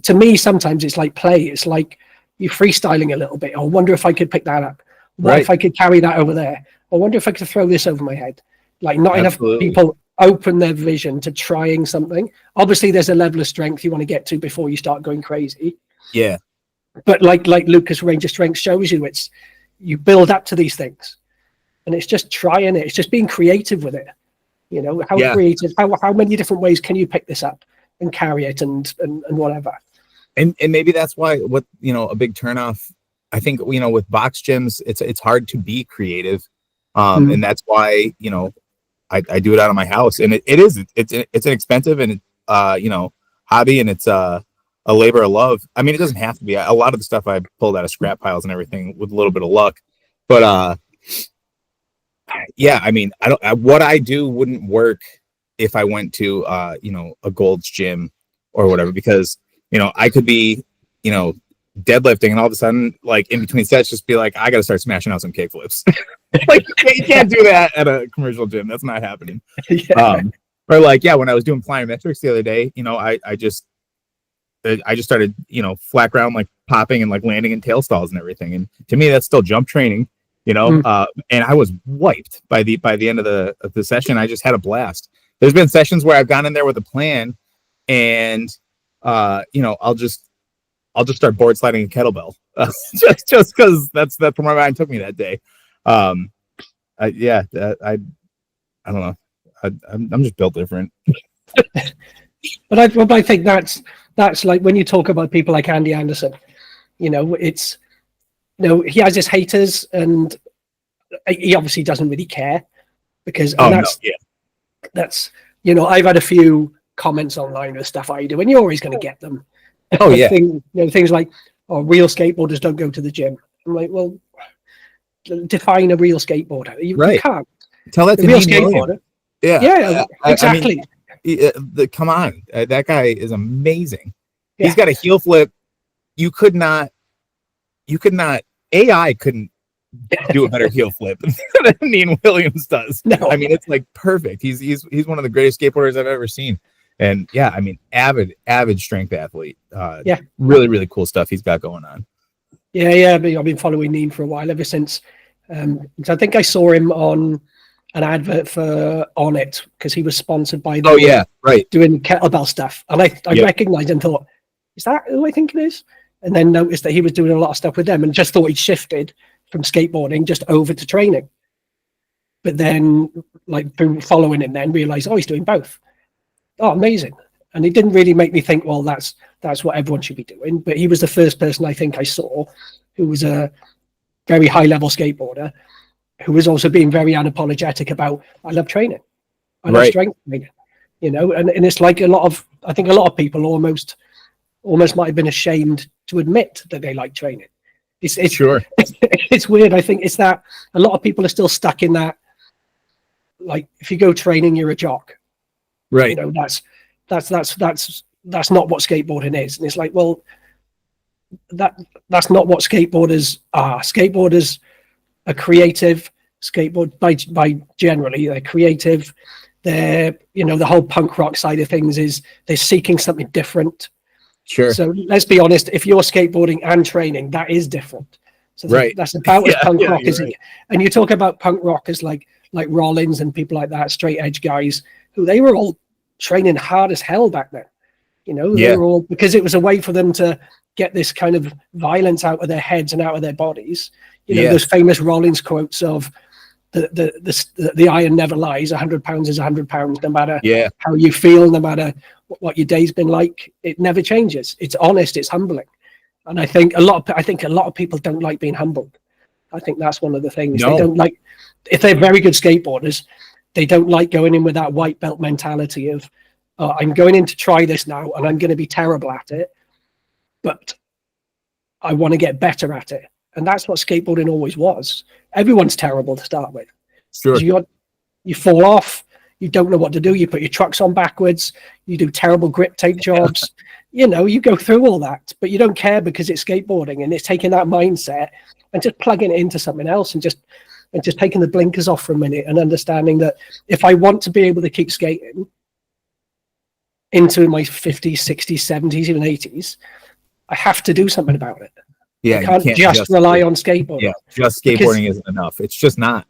to me, sometimes it's like play. It's like you freestyling a little bit. I wonder if I could pick that up. What if I could carry that over there? I wonder if I could throw this over my head. Like not Absolutely. enough people open their vision to trying something. Obviously, there's a level of strength you want to get to before you start going crazy. Yeah. But like Lucas Range of Strength shows you, it's you build up to these things, and it's just trying it. It's just being creative with it. You know, how creative, how many different ways can you pick this up and carry it and whatever. And maybe that's why a big turnoff, I think, with box gyms, it's hard to be creative. And that's why, I do it out of my house, and it's an expensive and hobby, and it's a labor of love. I mean, it doesn't have to be. A lot of the stuff I pulled out of scrap piles and everything with a little bit of luck, but yeah, I mean, what I do wouldn't work if I went to a Gold's gym or whatever, because I could be deadlifting and all of a sudden, like in between sets, just be like, I got to start smashing out some kick flips. Like you can't do that at a commercial gym. That's not happening. Or like, when I was doing plyometrics the other day, I just started, flat ground, like popping and like landing in tail stalls and everything. And to me, that's still jump training, and I was wiped by the end of the session. I just had a blast. There's been sessions where I've gone in there with a plan, and I'll just start board sliding a kettlebell, just because that's where my mind took me that day. I don't know. I'm just built different. But I think that's like when you talk about people like Andy Anderson, it's he has his haters, and he obviously doesn't really care because that's I've had a few comments online with stuff I do, and you're always going to get them. Oh yeah, things like, real skateboarders don't go to the gym. I'm like, well, define a real skateboarder. You can't tell that to real skateboarder. Yeah, exactly. I mean, come on, that guy is amazing. Yeah. He's got a heel flip. You could not. AI couldn't do a better heel flip than Ian Williams does. No. I mean, it's like perfect. He's one of the greatest skateboarders I've ever seen. And yeah, I mean, avid strength athlete. Really, really cool stuff he's got going on. Yeah. I've been following Ian for a while, ever since. I think I saw him on an advert for On It because he was sponsored by them. Oh yeah, right. Doing kettlebell stuff, and I recognized and thought, is that who I think it is? And then noticed that he was doing a lot of stuff with them, and just thought he'd shifted from skateboarding just over to training. But then, like through following him, then realized, he's doing both. Oh, amazing! And it didn't really make me think, well, that's what everyone should be doing. But he was the first person I think I saw who was a very high level skateboarder who was also being very unapologetic about, I love training, I love strength training, and it's like I think a lot of people almost might have been ashamed to admit that they like training. It's sure. It's weird. I think it's that a lot of people are still stuck in that, like, if you go training, you're a jock. Right. That's not what skateboarding is. And it's like, well, that's not what skateboarders are. Skateboarders are creative. Skateboard by generally, they're creative. They're, the whole punk rock side of things is they're seeking something different. Sure. So let's be honest, if you're skateboarding and training, that is different. So that's about as punk rock as it. And you talk about punk rockers like Rollins and people like that, straight edge guys, who they were all training hard as hell back then. They were all, because it was a way for them to get this kind of violence out of their heads and out of their bodies. Those famous Rollins quotes of the iron never lies. 100 pounds is 100 pounds, no matter how you feel, no matter what your day's been like. It never changes. It's honest. It's humbling. And I think a lot of people don't like being humbled. I think that's one of the things. They don't like, if they're very good skateboarders, they don't like going in with that white belt mentality of, I'm going in to try this now and I'm going to be terrible at it, but I want to get better at it. And that's what skateboarding always was. Everyone's terrible to start with. Sure. You fall off, you don't know what to do, you put your trucks on backwards, you do terrible grip tape jobs. You go through all that, but you don't care because it's skateboarding, and it's taking that mindset and just plugging it into something else, and just taking the blinkers off for a minute and understanding that if I want to be able to keep skating into my 50s, 60s, 70s, even 80s, I have to do something about it. Yeah, I can't just rely on skateboarding. Yeah, just skateboarding isn't enough. It's just not.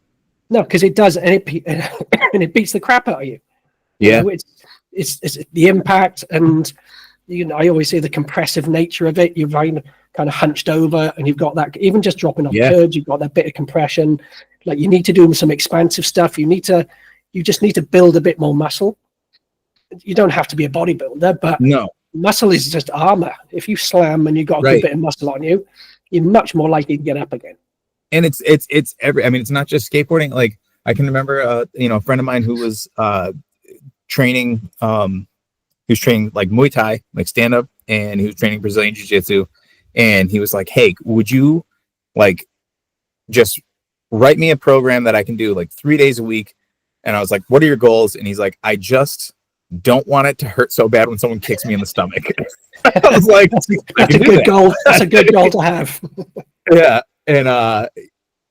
No, because it does, and it beats the crap out of you. Yeah, it's the impact, and I always say the compressive nature of it. You're kind of hunched over, and you've got that. Even just dropping off curves, you've got that bit of compression. Like, you need to do some expansive stuff. You just need to build a bit more muscle. You don't have to be a bodybuilder, but no, muscle is just armor. If you slam and you've got a good bit of muscle on you, you're much more likely to get up again. And it's it's not just skateboarding. Like, I can remember a friend of mine who was training he was training like Muay Thai, like stand up, and he was training Brazilian Jiu-Jitsu, and he was like, hey, would you like just write me a program that I can do like 3 days a week? And I was like, what are your goals? And he's like, I just don't want it to hurt so bad when someone kicks me in the stomach. I was like, that's a good goal. That's a good goal to have. Yeah. And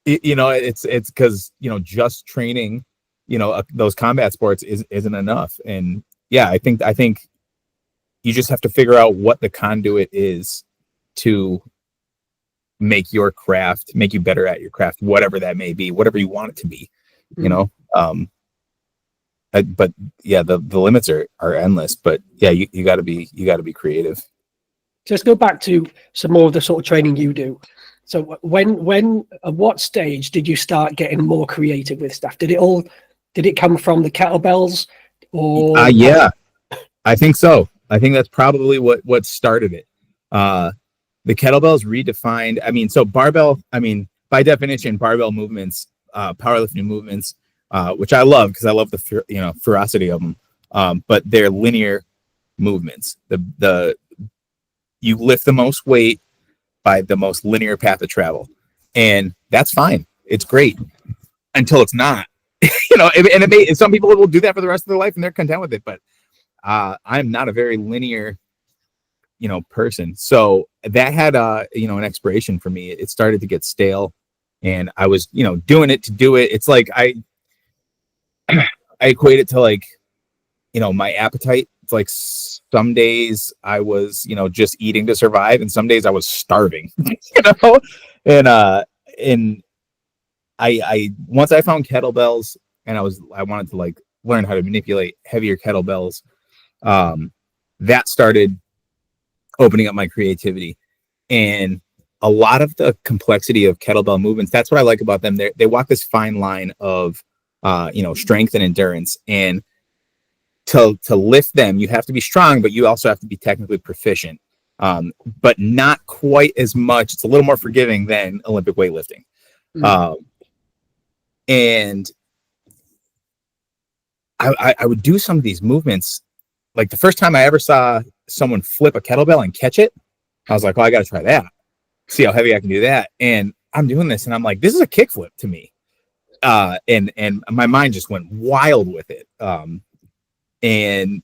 it's because just training those combat sports isn't enough. And yeah, I think you just have to figure out what the conduit is to make your craft, make you better at your craft, whatever that may be, whatever you want it to be. But yeah, the limits are endless. But yeah, you got to be creative. Just go back to some more of the sort of training you do. So when at what stage did you start getting more creative with stuff? Did it come from the kettlebells, or yeah, I think so. I think that's probably what started it. The kettlebells redefined. I mean, so barbell. I mean, by definition, barbell movements, powerlifting movements, which I love because I love the ferocity of them. But they're linear movements. You lift the most weight by the most linear path of travel, and that's fine. It's great until it's not. And some people will do that for the rest of their life, and they're content with it. But I'm not a very linear, person. So that had an expiration for me. It started to get stale, and I was doing it to do it. It's like I equate it to like my appetite. It's like some days I was just eating to survive, and some days I was starving. And I once I found kettlebells, and I wanted to like learn how to manipulate heavier kettlebells. That started opening up my creativity, and a lot of the complexity of kettlebell movements. That's what I like about them. They walk this fine line of strength and endurance, and to lift them, you have to be strong, but you also have to be technically proficient. But not quite as much. It's a little more forgiving than Olympic weightlifting. And I would do some of these movements. Like the first time I ever saw someone flip a kettlebell and catch it, I was like, well, I got to try that. See how heavy I can do that. And I'm doing this, and I'm like, this is a kickflip to me. And my mind just went wild with it. And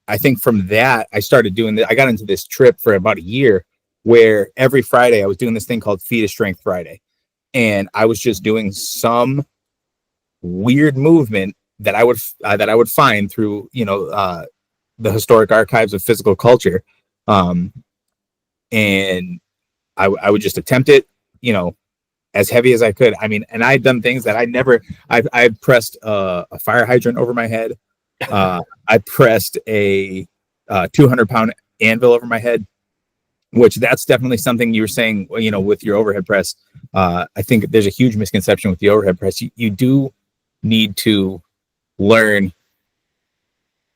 I think from that, I started doing that. I got into this trip for about a year where every Friday I was doing this thing called Feet of Strength Friday. And I was just doing some weird movement that I would find through, the historic archives of physical culture. And I would just attempt it, as heavy as I could. I mean, and I'd done things that I've pressed a fire hydrant over my head. I pressed a 200-pound anvil over my head, which that's definitely something you were saying, with your overhead press. I think there's a huge misconception with the overhead press. You do need to learn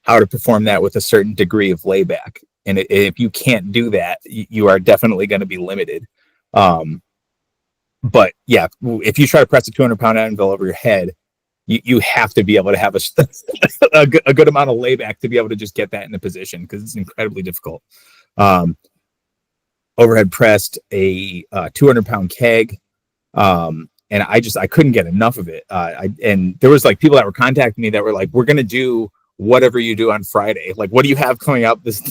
how to perform that with a certain degree of layback. And if you can't do that, you are definitely going to be limited. But yeah, if you try to press a 200-pound anvil over your head, you have to be able to have a good amount of layback to be able to just get that in a position, because it's incredibly difficult. Overhead pressed a 200-pound keg. and I couldn't get enough of it. And there was like people that were contacting me that were like, we're going to do whatever you do on Friday. Like, what do you have coming up this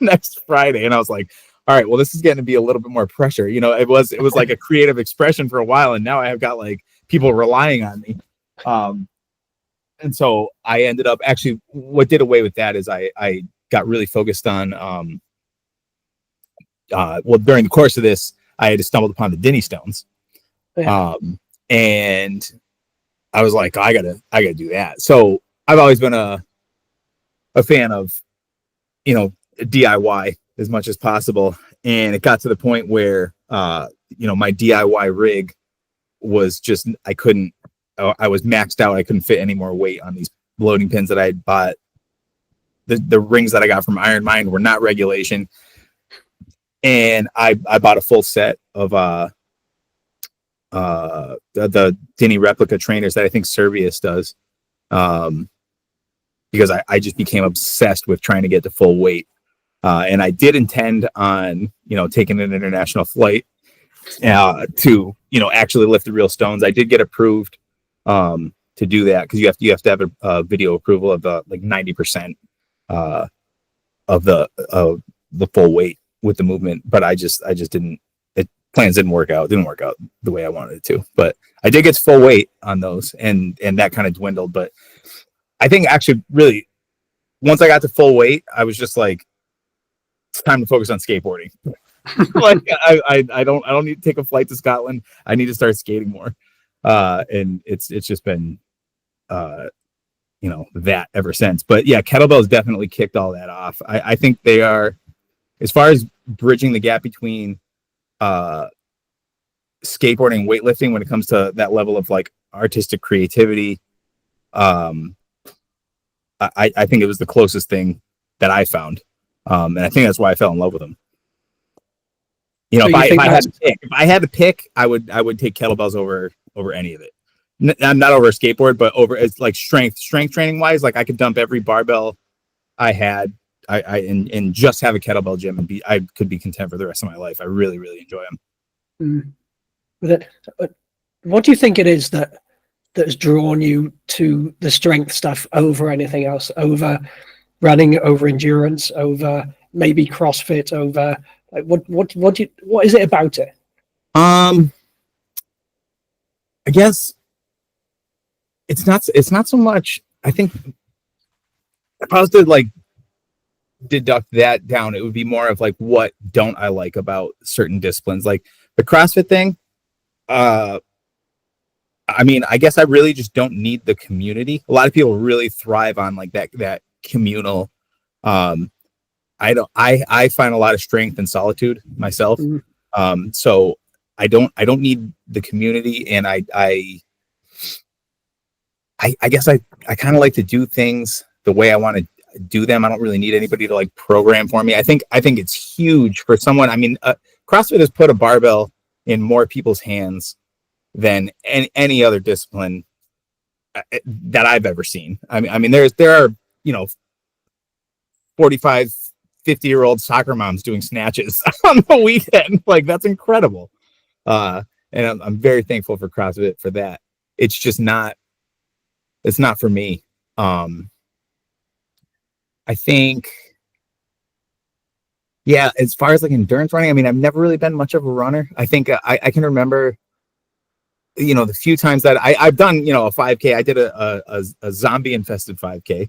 next Friday? And I was like, all right, well, this is getting to be a little bit more pressure. You know, it was like a creative expression for a while. And now I have got like people relying on me. And so I ended up actually, what did away with that is I got really focused on, well, during the course of this, I had stumbled upon the Dinny Stones. Yeah. And I was like, I gotta do that. So I've always been a fan of, you know, DIY as much as possible. And it got to the point where, you know, my DIY rig was just, I was maxed out. I couldn't fit any more weight on these loading pins that I had bought. The rings that I got from Iron Mind were not regulation. And I bought a full set of the Dinny replica trainers that I think Servius does, because I just became obsessed with trying to get to full weight, and I did intend on, you know, taking an international flight to, you know, actually lift the real stones. I did get approved to do that because you have to have a video approval of like 90% of the full weight with the movement, but I just didn't. Plans didn't work out. It didn't work out the way I wanted it to, but I did get full weight on those, and that kind of dwindled. But I think actually, really, once I got to full weight, I was just like, it's time to focus on skateboarding. Like I don't need to take a flight to Scotland. I need to start skating more, and it's just been, you know, that ever since. But yeah, kettlebells definitely kicked all that off. I think they are, as far as bridging the gap between skateboarding and weightlifting when it comes to that level of like artistic creativity. I think it was the closest thing that I found. And I think that's why I fell in love with them. You know, so if I had to pick, I would take kettlebells over any of it. Not over a skateboard, but over, it's like strength training wise. Like I could dump every barbell I had, and just have a kettlebell gym and I could be content for the rest of my life. I really, really enjoy them. What do you think it is that's drawn you to the strength stuff over anything else, over running, over endurance, over maybe CrossFit, over like what is it about it? I guess it's not so much. I think if I was to like deduct that down, it would be more of like, what don't I like about certain disciplines? Like the CrossFit thing, I mean, I guess I really just don't need the community. A lot of people really thrive on like that communal. I find a lot of strength in solitude myself. Mm-hmm. So I don't need the community, and I guess I kind of like to do things the way I want to do them. I don't really need anybody to like program for me. I think it's huge for someone. I mean, CrossFit has put a barbell in more people's hands than any other discipline that I've ever seen. I mean, there are, you know, 45, 50-year-old soccer moms doing snatches on the weekend. Like, that's incredible. And I'm very thankful for CrossFit for that. It's just not, it's not for me. I think, yeah, as far as like endurance running, I mean, I've never really been much of a runner. I think I can remember, you know, the few times that I've done, you know, a 5K. I did a zombie infested 5K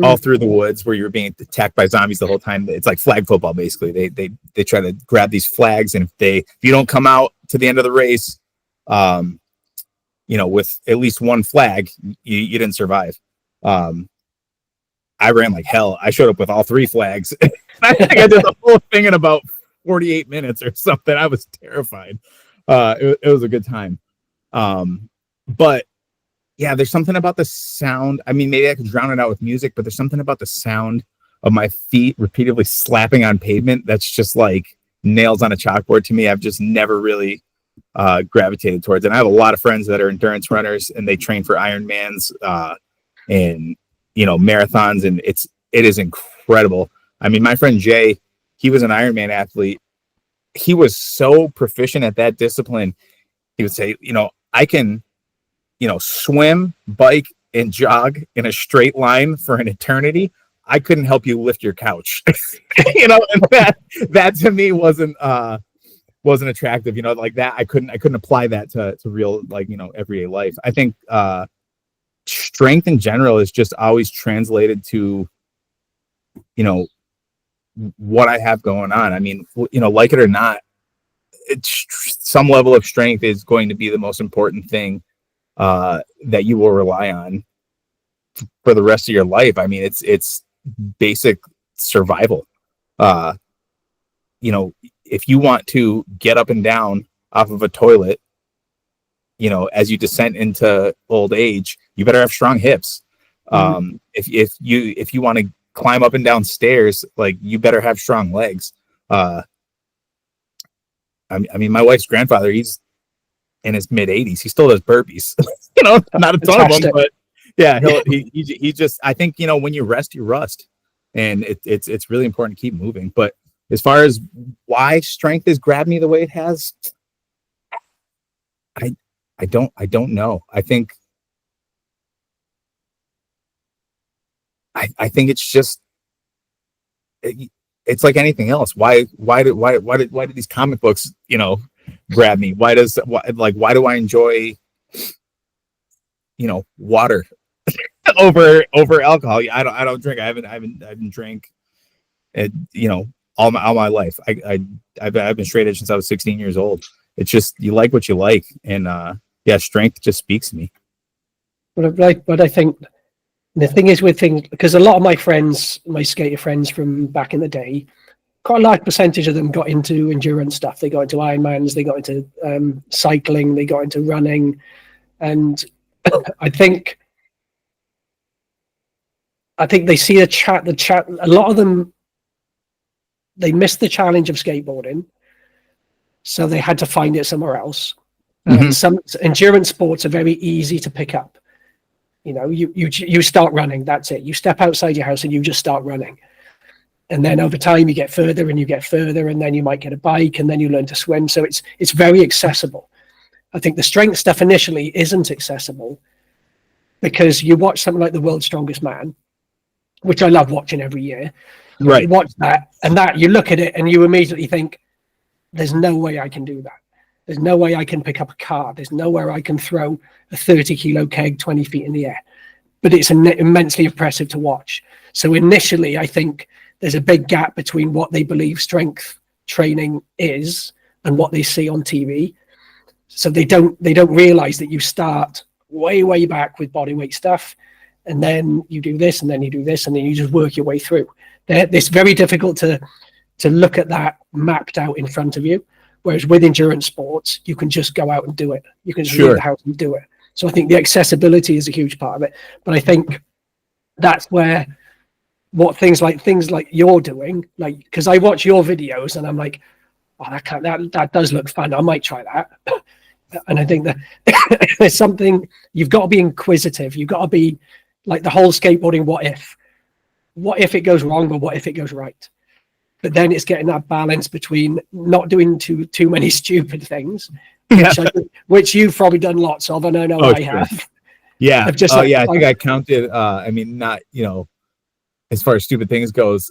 all through the woods where you're being attacked by zombies the whole time. It's like flag football, basically. They try to grab these flags, and if you don't come out to the end of the race, you know, with at least one flag, you didn't survive. I ran like hell. I showed up with all 3 flags. I think I did the whole thing in about 48 minutes or something. I was terrified. It was a good time. But yeah, there's something about the sound. I mean, maybe I could drown it out with music, but there's something about the sound of my feet repeatedly slapping on pavement that's just like nails on a chalkboard to me. I've just never really gravitated towards it. And I have a lot of friends that are endurance runners, and they train for Ironmans and, you know, marathons, and it is incredible. I mean, my friend Jay, he was an Ironman athlete. He was so proficient at that discipline. He would say, you know, I can, swim, bike, and jog in a straight line for an eternity. I couldn't help you lift your couch. And that to me wasn't attractive, like that. I couldn't apply that to real, everyday life. I think strength in general is just always translated to, what I have going on. I mean, like it or not, some level of strength is going to be the most important thing that you will rely on for the rest of your life. I mean, it's basic survival. If you want to get up and down off of a toilet, as you descend into old age, you better have strong hips. If you want to climb up and down stairs, like, you better have strong legs. I mean, my wife's grandfather, he's in his mid 80s. He still does burpees, not a ton of them, but yeah, he just, I think, when you rest, you rust, and it's really important to keep moving. But as far as why strength has grabbed me the way it has, I don't know. I think it's just, it's like anything else. Why did these comic books, grab me? Why do I enjoy, water over alcohol? I don't drink. I haven't drank it, all my life. I've been straight edge since I was 16 years old. It's just, you like what you like, and strength just speaks to me. But I think the thing is with things, because a lot of my friends, my skater friends from back in the day, quite a large percentage of them got into endurance stuff. They got into Ironmans, they got into cycling, they got into running, and I think they see a lot of them, they missed the challenge of skateboarding, so they had to find it somewhere else. Some endurance sports are very easy to pick up. You start running, that's it. You step outside your house and you just start running. And then over time you get further and you get further, and then you might get a bike, and then you learn to swim. So it's very accessible. I think the strength stuff initially isn't accessible, because you watch something like The World's Strongest Man, which I love watching every year. Right. You watch that, and you look at it and you immediately think, there's no way I can do that. There's no way I can pick up a car. There's nowhere I can throw a 30-kilo keg 20 feet in the air. But it's immensely impressive to watch. So initially, I think there's a big gap between what they believe strength training is and what they see on TV. So they don't realize that you start way back with bodyweight stuff, and then you do this, and then you do this, and then you just work your way through. It's very difficult to look at that mapped out in front of you. Whereas with endurance sports, you can just go out and do it. You can just leave the house and do it. So I think the accessibility is a huge part of it. But I think that's where things like you're doing, like, because I watch your videos and I'm like, oh, that does look fun. I might try that. And I think that there's something, you've got to be inquisitive. You've got to be like the whole skateboarding what if it goes wrong, or what if it goes right? But then it's getting that balance between not doing too many stupid things, which you've probably done lots of, and I know I have. Yeah. I think I counted. I mean, not, as far as stupid things goes,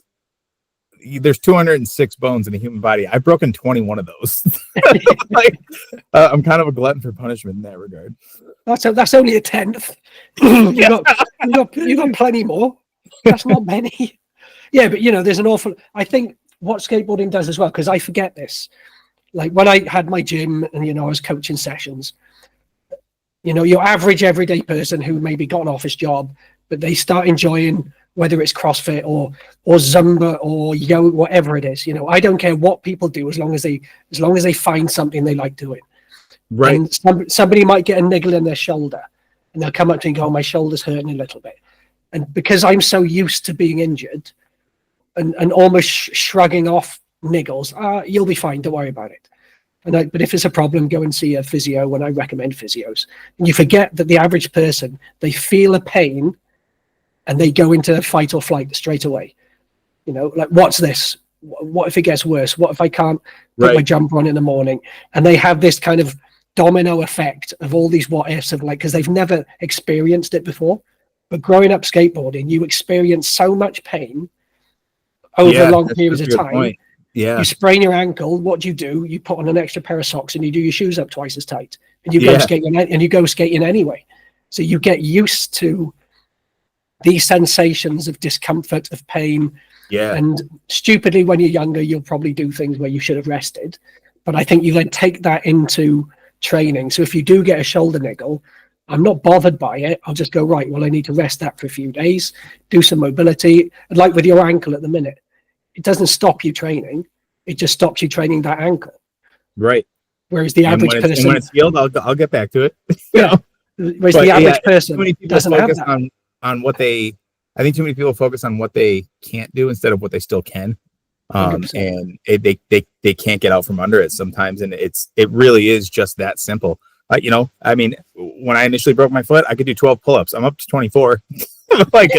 there's 206 bones in a human body. I've broken 21 of those. I'm kind of a glutton for punishment in that regard. That's only a tenth. You got plenty more. That's not many. Yeah, but there's an awful. I think what skateboarding does as well, because I forget this. Like when I had my gym and I was coaching sessions. Your average everyday person who maybe got an office job, but they start enjoying whether it's CrossFit or Zumba or yoga, whatever it is. I don't care what people do as long as they find something they like doing. Right. And somebody might get a niggle in their shoulder, and they'll come up to me and go, "Oh, my shoulder's hurting a little bit," and because I'm so used to being injured. And almost shrugging off niggles, you'll be fine, don't worry about it. But if it's a problem, go and see a physio, when I recommend physios. And you forget that the average person, they feel a pain and they go into fight or flight straight away. Like, what's this? What if it gets worse? What if I can't put my jumper on in the morning? And they have this kind of domino effect of all these what ifs of like, because they've never experienced it before. But growing up skateboarding, you experience so much pain over long periods of time. Point. Yeah. You sprain your ankle. What do? You put on an extra pair of socks and you do your shoes up twice as tight, and you go skating anyway. So you get used to these sensations of discomfort, of pain. Yeah. And stupidly, when you're younger, you'll probably do things where you should have rested. But I think you then take that into training. So if you do get a shoulder niggle, I'm not bothered by it. I'll just go, right, well, I need to rest that for a few days, do some mobility. And like with your ankle at the minute, it doesn't stop you training. It just stops you training that ankle. Right. Whereas the average person... when it's healed, I'll get back to it. Yeah. Whereas the average person doesn't have that. On what I think too many people focus on what they can't do instead of what they still can. And they can't get out from under it sometimes. And it really is just that simple. I mean, when I initially broke my foot, I could do 12 pull-ups. I'm up to 24. Like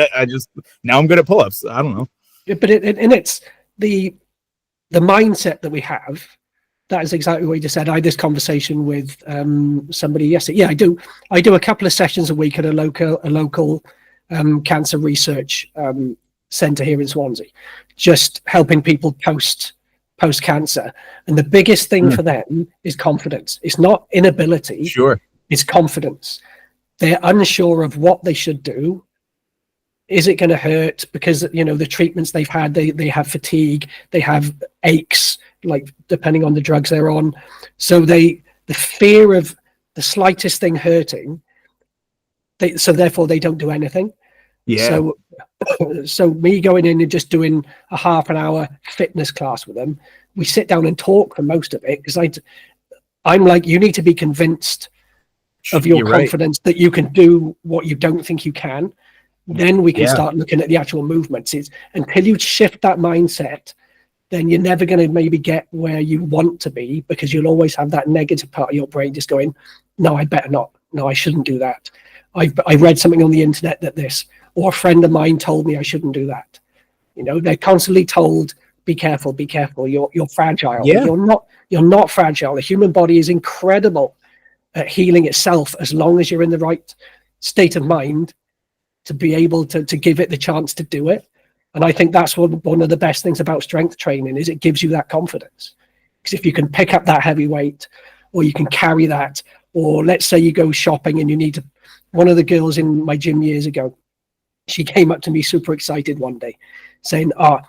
now I'm good at pull-ups. I don't know. But it's the mindset that we have. That is exactly what you just said. I had this conversation with somebody yesterday. Yeah, I do a couple of sessions a week at a local cancer research center here in Swansea, just helping people post cancer. And the biggest thing for them is confidence. It's not inability. Sure. It's confidence. They're unsure of what they should do. Is it going to hurt? Because, the treatments they've had, they have fatigue, they have aches, like depending on the drugs they're on. So the fear of the slightest thing hurting, so therefore they don't do anything. Yeah. So me going in and just doing a half an hour fitness class with them, we sit down and talk for most of it, because I'm like, you need to be convinced of your confidence that you can do what you don't think you can. Then we can start looking at the actual movements. It's until you shift that mindset, then you're never going to maybe get where you want to be, because you'll always have that negative part of your brain just going, no, I better not. No, I shouldn't do that. I read something on the internet that this, or a friend of mine told me I shouldn't do that. They're constantly told, be careful, you're fragile. Yeah. You're not fragile. The human body is incredible at healing itself, as long as you're in the right state of mind to be able to give it the chance to do it. And I think that's one of the best things about strength training, is it gives you that confidence. Because if you can pick up that heavy weight, or you can carry that, or let's say you go shopping and you need to, one of the girls in my gym years ago, she came up to me super excited one day saying, I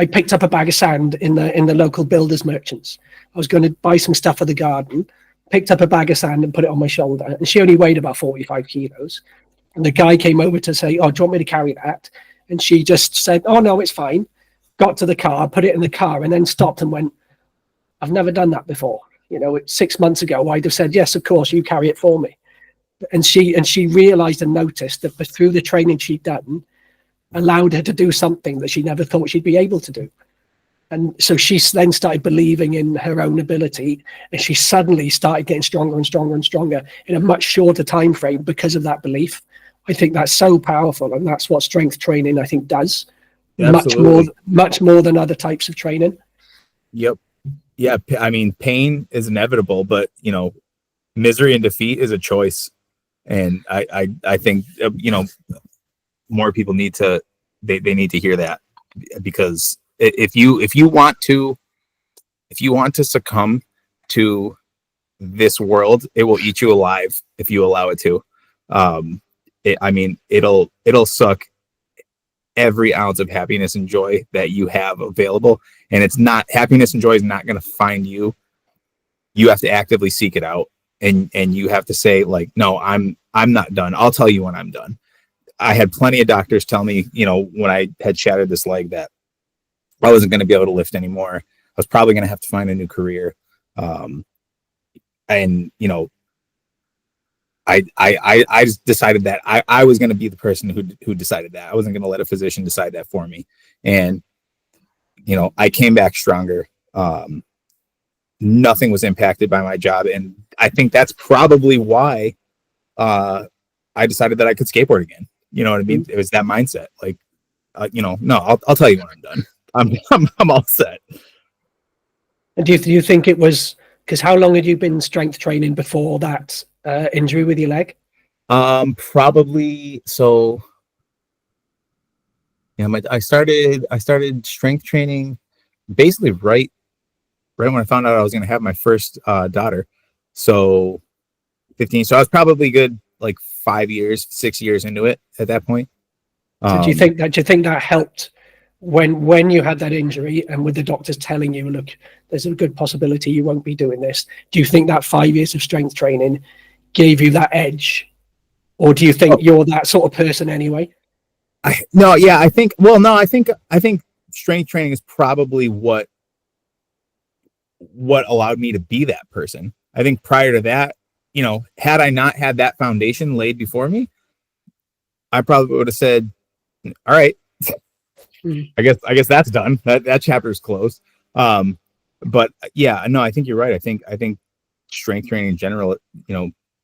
picked up a bag of sand in the local builders merchants. I was going to buy some stuff for the garden, picked up a bag of sand and put it on my shoulder. And she only weighed about 45 kilos. And the guy came over to say, do you want me to carry that? And she just said, oh, no, it's fine. Got to the car, put it in the car, and then stopped and went, I've never done that before. 6 months ago, I'd have said, yes, of course, you carry it for me. And she realized and noticed that through the training she'd done, allowed her to do something that she never thought she'd be able to do. And so she then started believing in her own ability, and she suddenly started getting stronger and stronger and stronger in a much shorter time frame because of that belief. I think that's so powerful, and that's what strength training, I think, does. Much more than other types of training. Yep. Yeah. I mean, pain is inevitable, but misery and defeat is a choice. And I think, more people need to hear that, because if you want to succumb to this world, it will eat you alive if you allow it to. It'll suck every ounce of happiness and joy that you have available. And happiness and joy is not going to find you. You have to actively seek it out, and you have to say, like, no, I'm not done. I'll tell you when I'm done. I had plenty of doctors tell me, when I had shattered this leg, that I wasn't going to be able to lift anymore. I was probably going to have to find a new career. I just decided that I was going to be the person who decided that. I wasn't going to let a physician decide that for me. And, I came back stronger. Nothing was impacted by my job. And I think that's probably why I decided that I could skateboard again. You know what I mean? It was that mindset. Like, no, I'll tell you when I'm done. I'm all set. And do you think it was, Because how long had you been strength training before that injury with your leg? Probably so. Yeah, I started strength training basically right when I found out I was going to have my first daughter. So 15. So I was probably good like 6 years into it at that point. So do you think that helped when you had that injury and with the doctors telling you, look, there's a good possibility you won't be doing this? Do you think that 5 years of strength training gave you that edge, or do you think you're that sort of person anyway? I think strength training is probably what allowed me to be that person. I think prior to that, had I not had that foundation laid before me, I probably would have said, all right, I guess that's done. That chapter's closed. But yeah, no, I think you're right. I think strength training in general,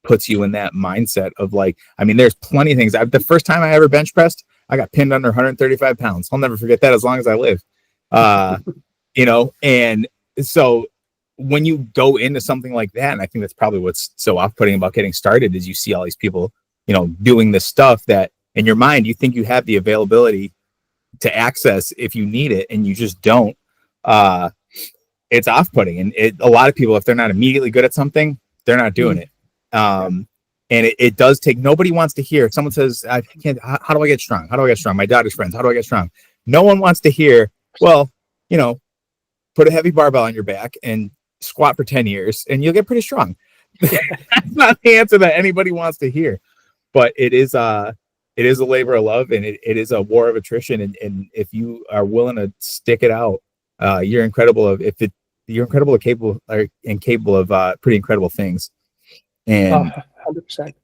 puts you in that mindset of like, I mean, there's plenty of things. The first time I ever bench pressed, I got pinned under 135 pounds. I'll never forget that as long as I live. And so when you go into something like that, and I think that's probably what's so off-putting about getting started, is you see all these people, doing this stuff that in your mind, you think you have the availability to access if you need it, and you just don't. It's off-putting. And a lot of people, if they're not immediately good at something, they're not doing it. And it does take, nobody wants to hear, if someone says, I can't, how do I get strong? How do I get strong? My daughter's friends, how do I get strong? No one wants to hear, well, put a heavy barbell on your back and squat for 10 years and you'll get pretty strong. That's not the answer that anybody wants to hear, but it is a labor of love, and it is a war of attrition. And if you are willing to stick it out, you're incredible capable of pretty incredible things. And 100%.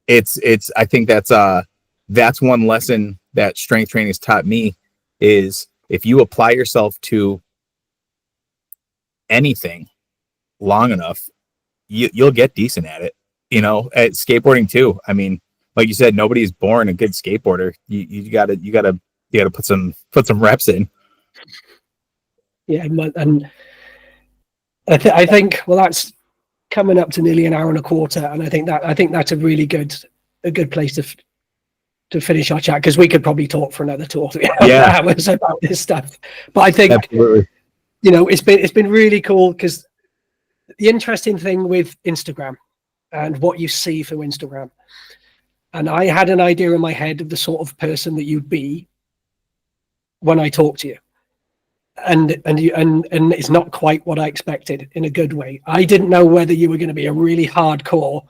It's I think that's one lesson that strength training has taught me, is if you apply yourself to anything long enough, you'll get decent at it. At skateboarding too. I mean, like you said, nobody's born a good skateboarder. You gotta put some reps in. Yeah, and I think that's coming up to nearly an hour and a quarter, and I think that's a really good place to finish our chat, because we could probably talk for another 2 or 3 hours about this stuff. But I think absolutely. It's been really cool, because the interesting thing with Instagram and what you see through Instagram, and I had an idea in my head of the sort of person that you'd be when I talk to you. And it's not quite what I expected, in a good way. I didn't know whether you were going to be a really hardcore,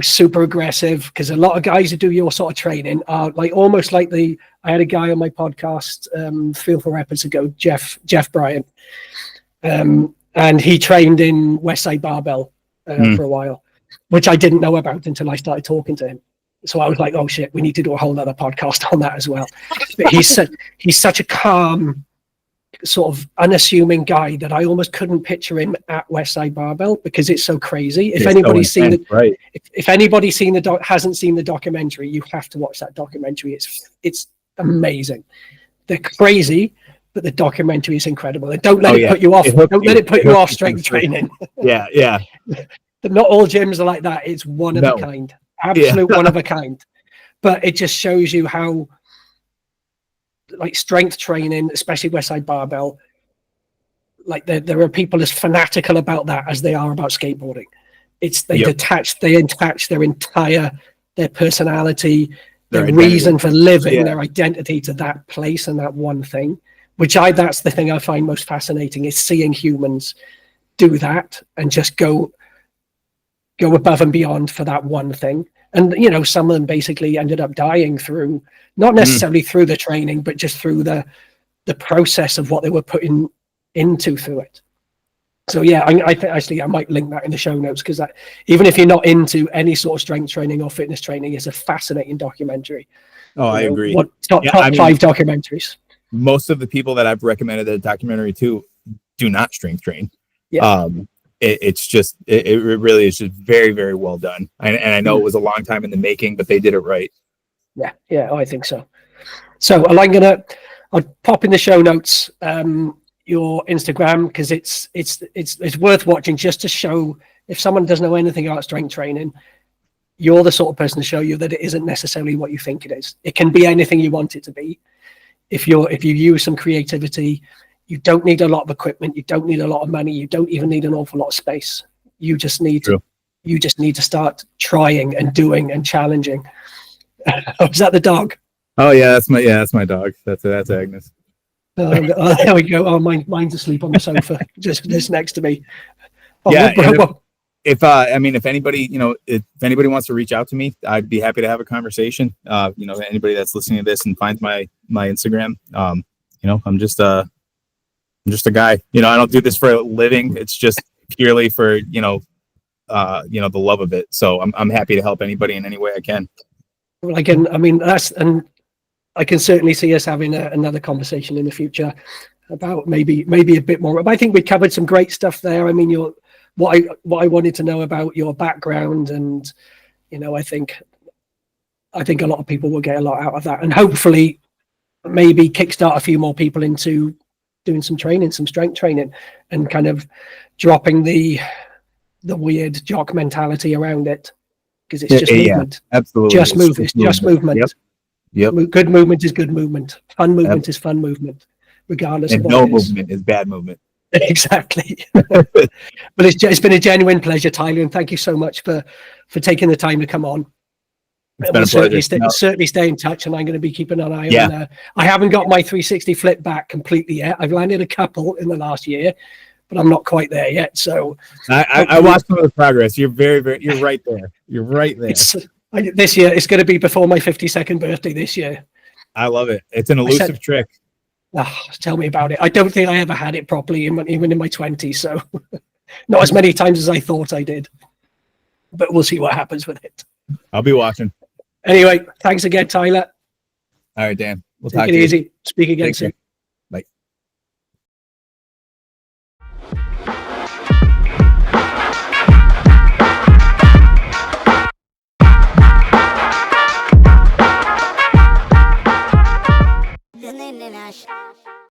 super aggressive, because a lot of guys who do your sort of training are like almost like I had a guy on my podcast 3 or 4 episodes ago, Jeff Bryant, and he trained in Westside Barbell for a while, which I didn't know about until I started talking to him. So I was like, oh shit, we need to do a whole other podcast on that as well. But he's such a calm, sort of unassuming guy that I almost couldn't picture him at Westside Barbell, because it's so crazy. If anybody's seen it, right? If anybody's hasn't seen the documentary, you have to watch that documentary. It's amazing. They're crazy, but the documentary is incredible. And don't let it put you off. Don't let it put you off strength training. Yeah. Not all gyms are like that. It's one of a kind, absolute one of a kind. But it just shows you how, like, strength training, especially Westside Barbell, like there are people as fanatical about that as they are about skateboarding. They attach their personality, their reason for living, their identity to that place and that one thing. That's the thing I find most fascinating, is seeing humans do that and just go above and beyond for that one thing. And some of them basically ended up dying through, not necessarily through the training, but just through the process of what they were putting into through it. So yeah, I think actually I might link that in the show notes, because even if you're not into any sort of strength training or fitness training, it's a fascinating documentary. I agree. Top 5 documentaries. Most of the people that I've recommended the documentary to do not strength train. It really is just very, very well done. And I know it was a long time in the making, but they did it right. Yeah, I think so. So I'll pop in the show notes, your Instagram, because it's worth watching, just to show, if someone doesn't know anything about strength training, you're the sort of person to show you that it isn't necessarily what you think it is. It can be anything you want it to be. If you use some creativity, you don't need a lot of equipment, you don't need a lot of money, you don't even need an awful lot of space. You just need to start trying and doing and challenging. Is that the dog? Oh yeah, that's my dog. That's Agnes. There we go. Oh, mine's asleep on the sofa just next to me. Oh, yeah. If anybody, if anybody wants to reach out to me, I'd be happy to have a conversation. Anybody that's listening to this and finds my Instagram, I'm just a guy. I don't do this for a living. It's just purely for the love of it. So I'm happy to help anybody in any way I can. Well, I can certainly see us having another conversation in the future about maybe a bit more. But I think we covered some great stuff there. I mean, what I wanted to know about your background, and I think a lot of people will get a lot out of that, and hopefully maybe kickstart a few more people into doing some strength training, and kind of dropping the weird jock mentality around it, because it's just movement. Yeah, absolutely. It's just movement. Yep. Good movement is good movement. Fun movement is fun movement, regardless of what no movement is bad movement. Exactly. But it's been a genuine pleasure, Tyler, and thank you so much for taking the time to come on. It's been a pleasure. Certainly stay in touch, and I'm going to be keeping an eye on. I haven't got my 360 flip back completely yet. I've landed a couple in the last year, but I'm not quite there yet. So I watched some of the progress. You're you're right there. You're right there. This year, it's going to be before my 52nd birthday this year. I love it. It's an elusive trick. Tell me about it. I don't think I ever had it properly, even in my 20s. So not as many times as I thought I did. But we'll see what happens with it. I'll be watching. Anyway, thanks again, Tyler. All right, Dan. We'll take it easy. Speak again soon.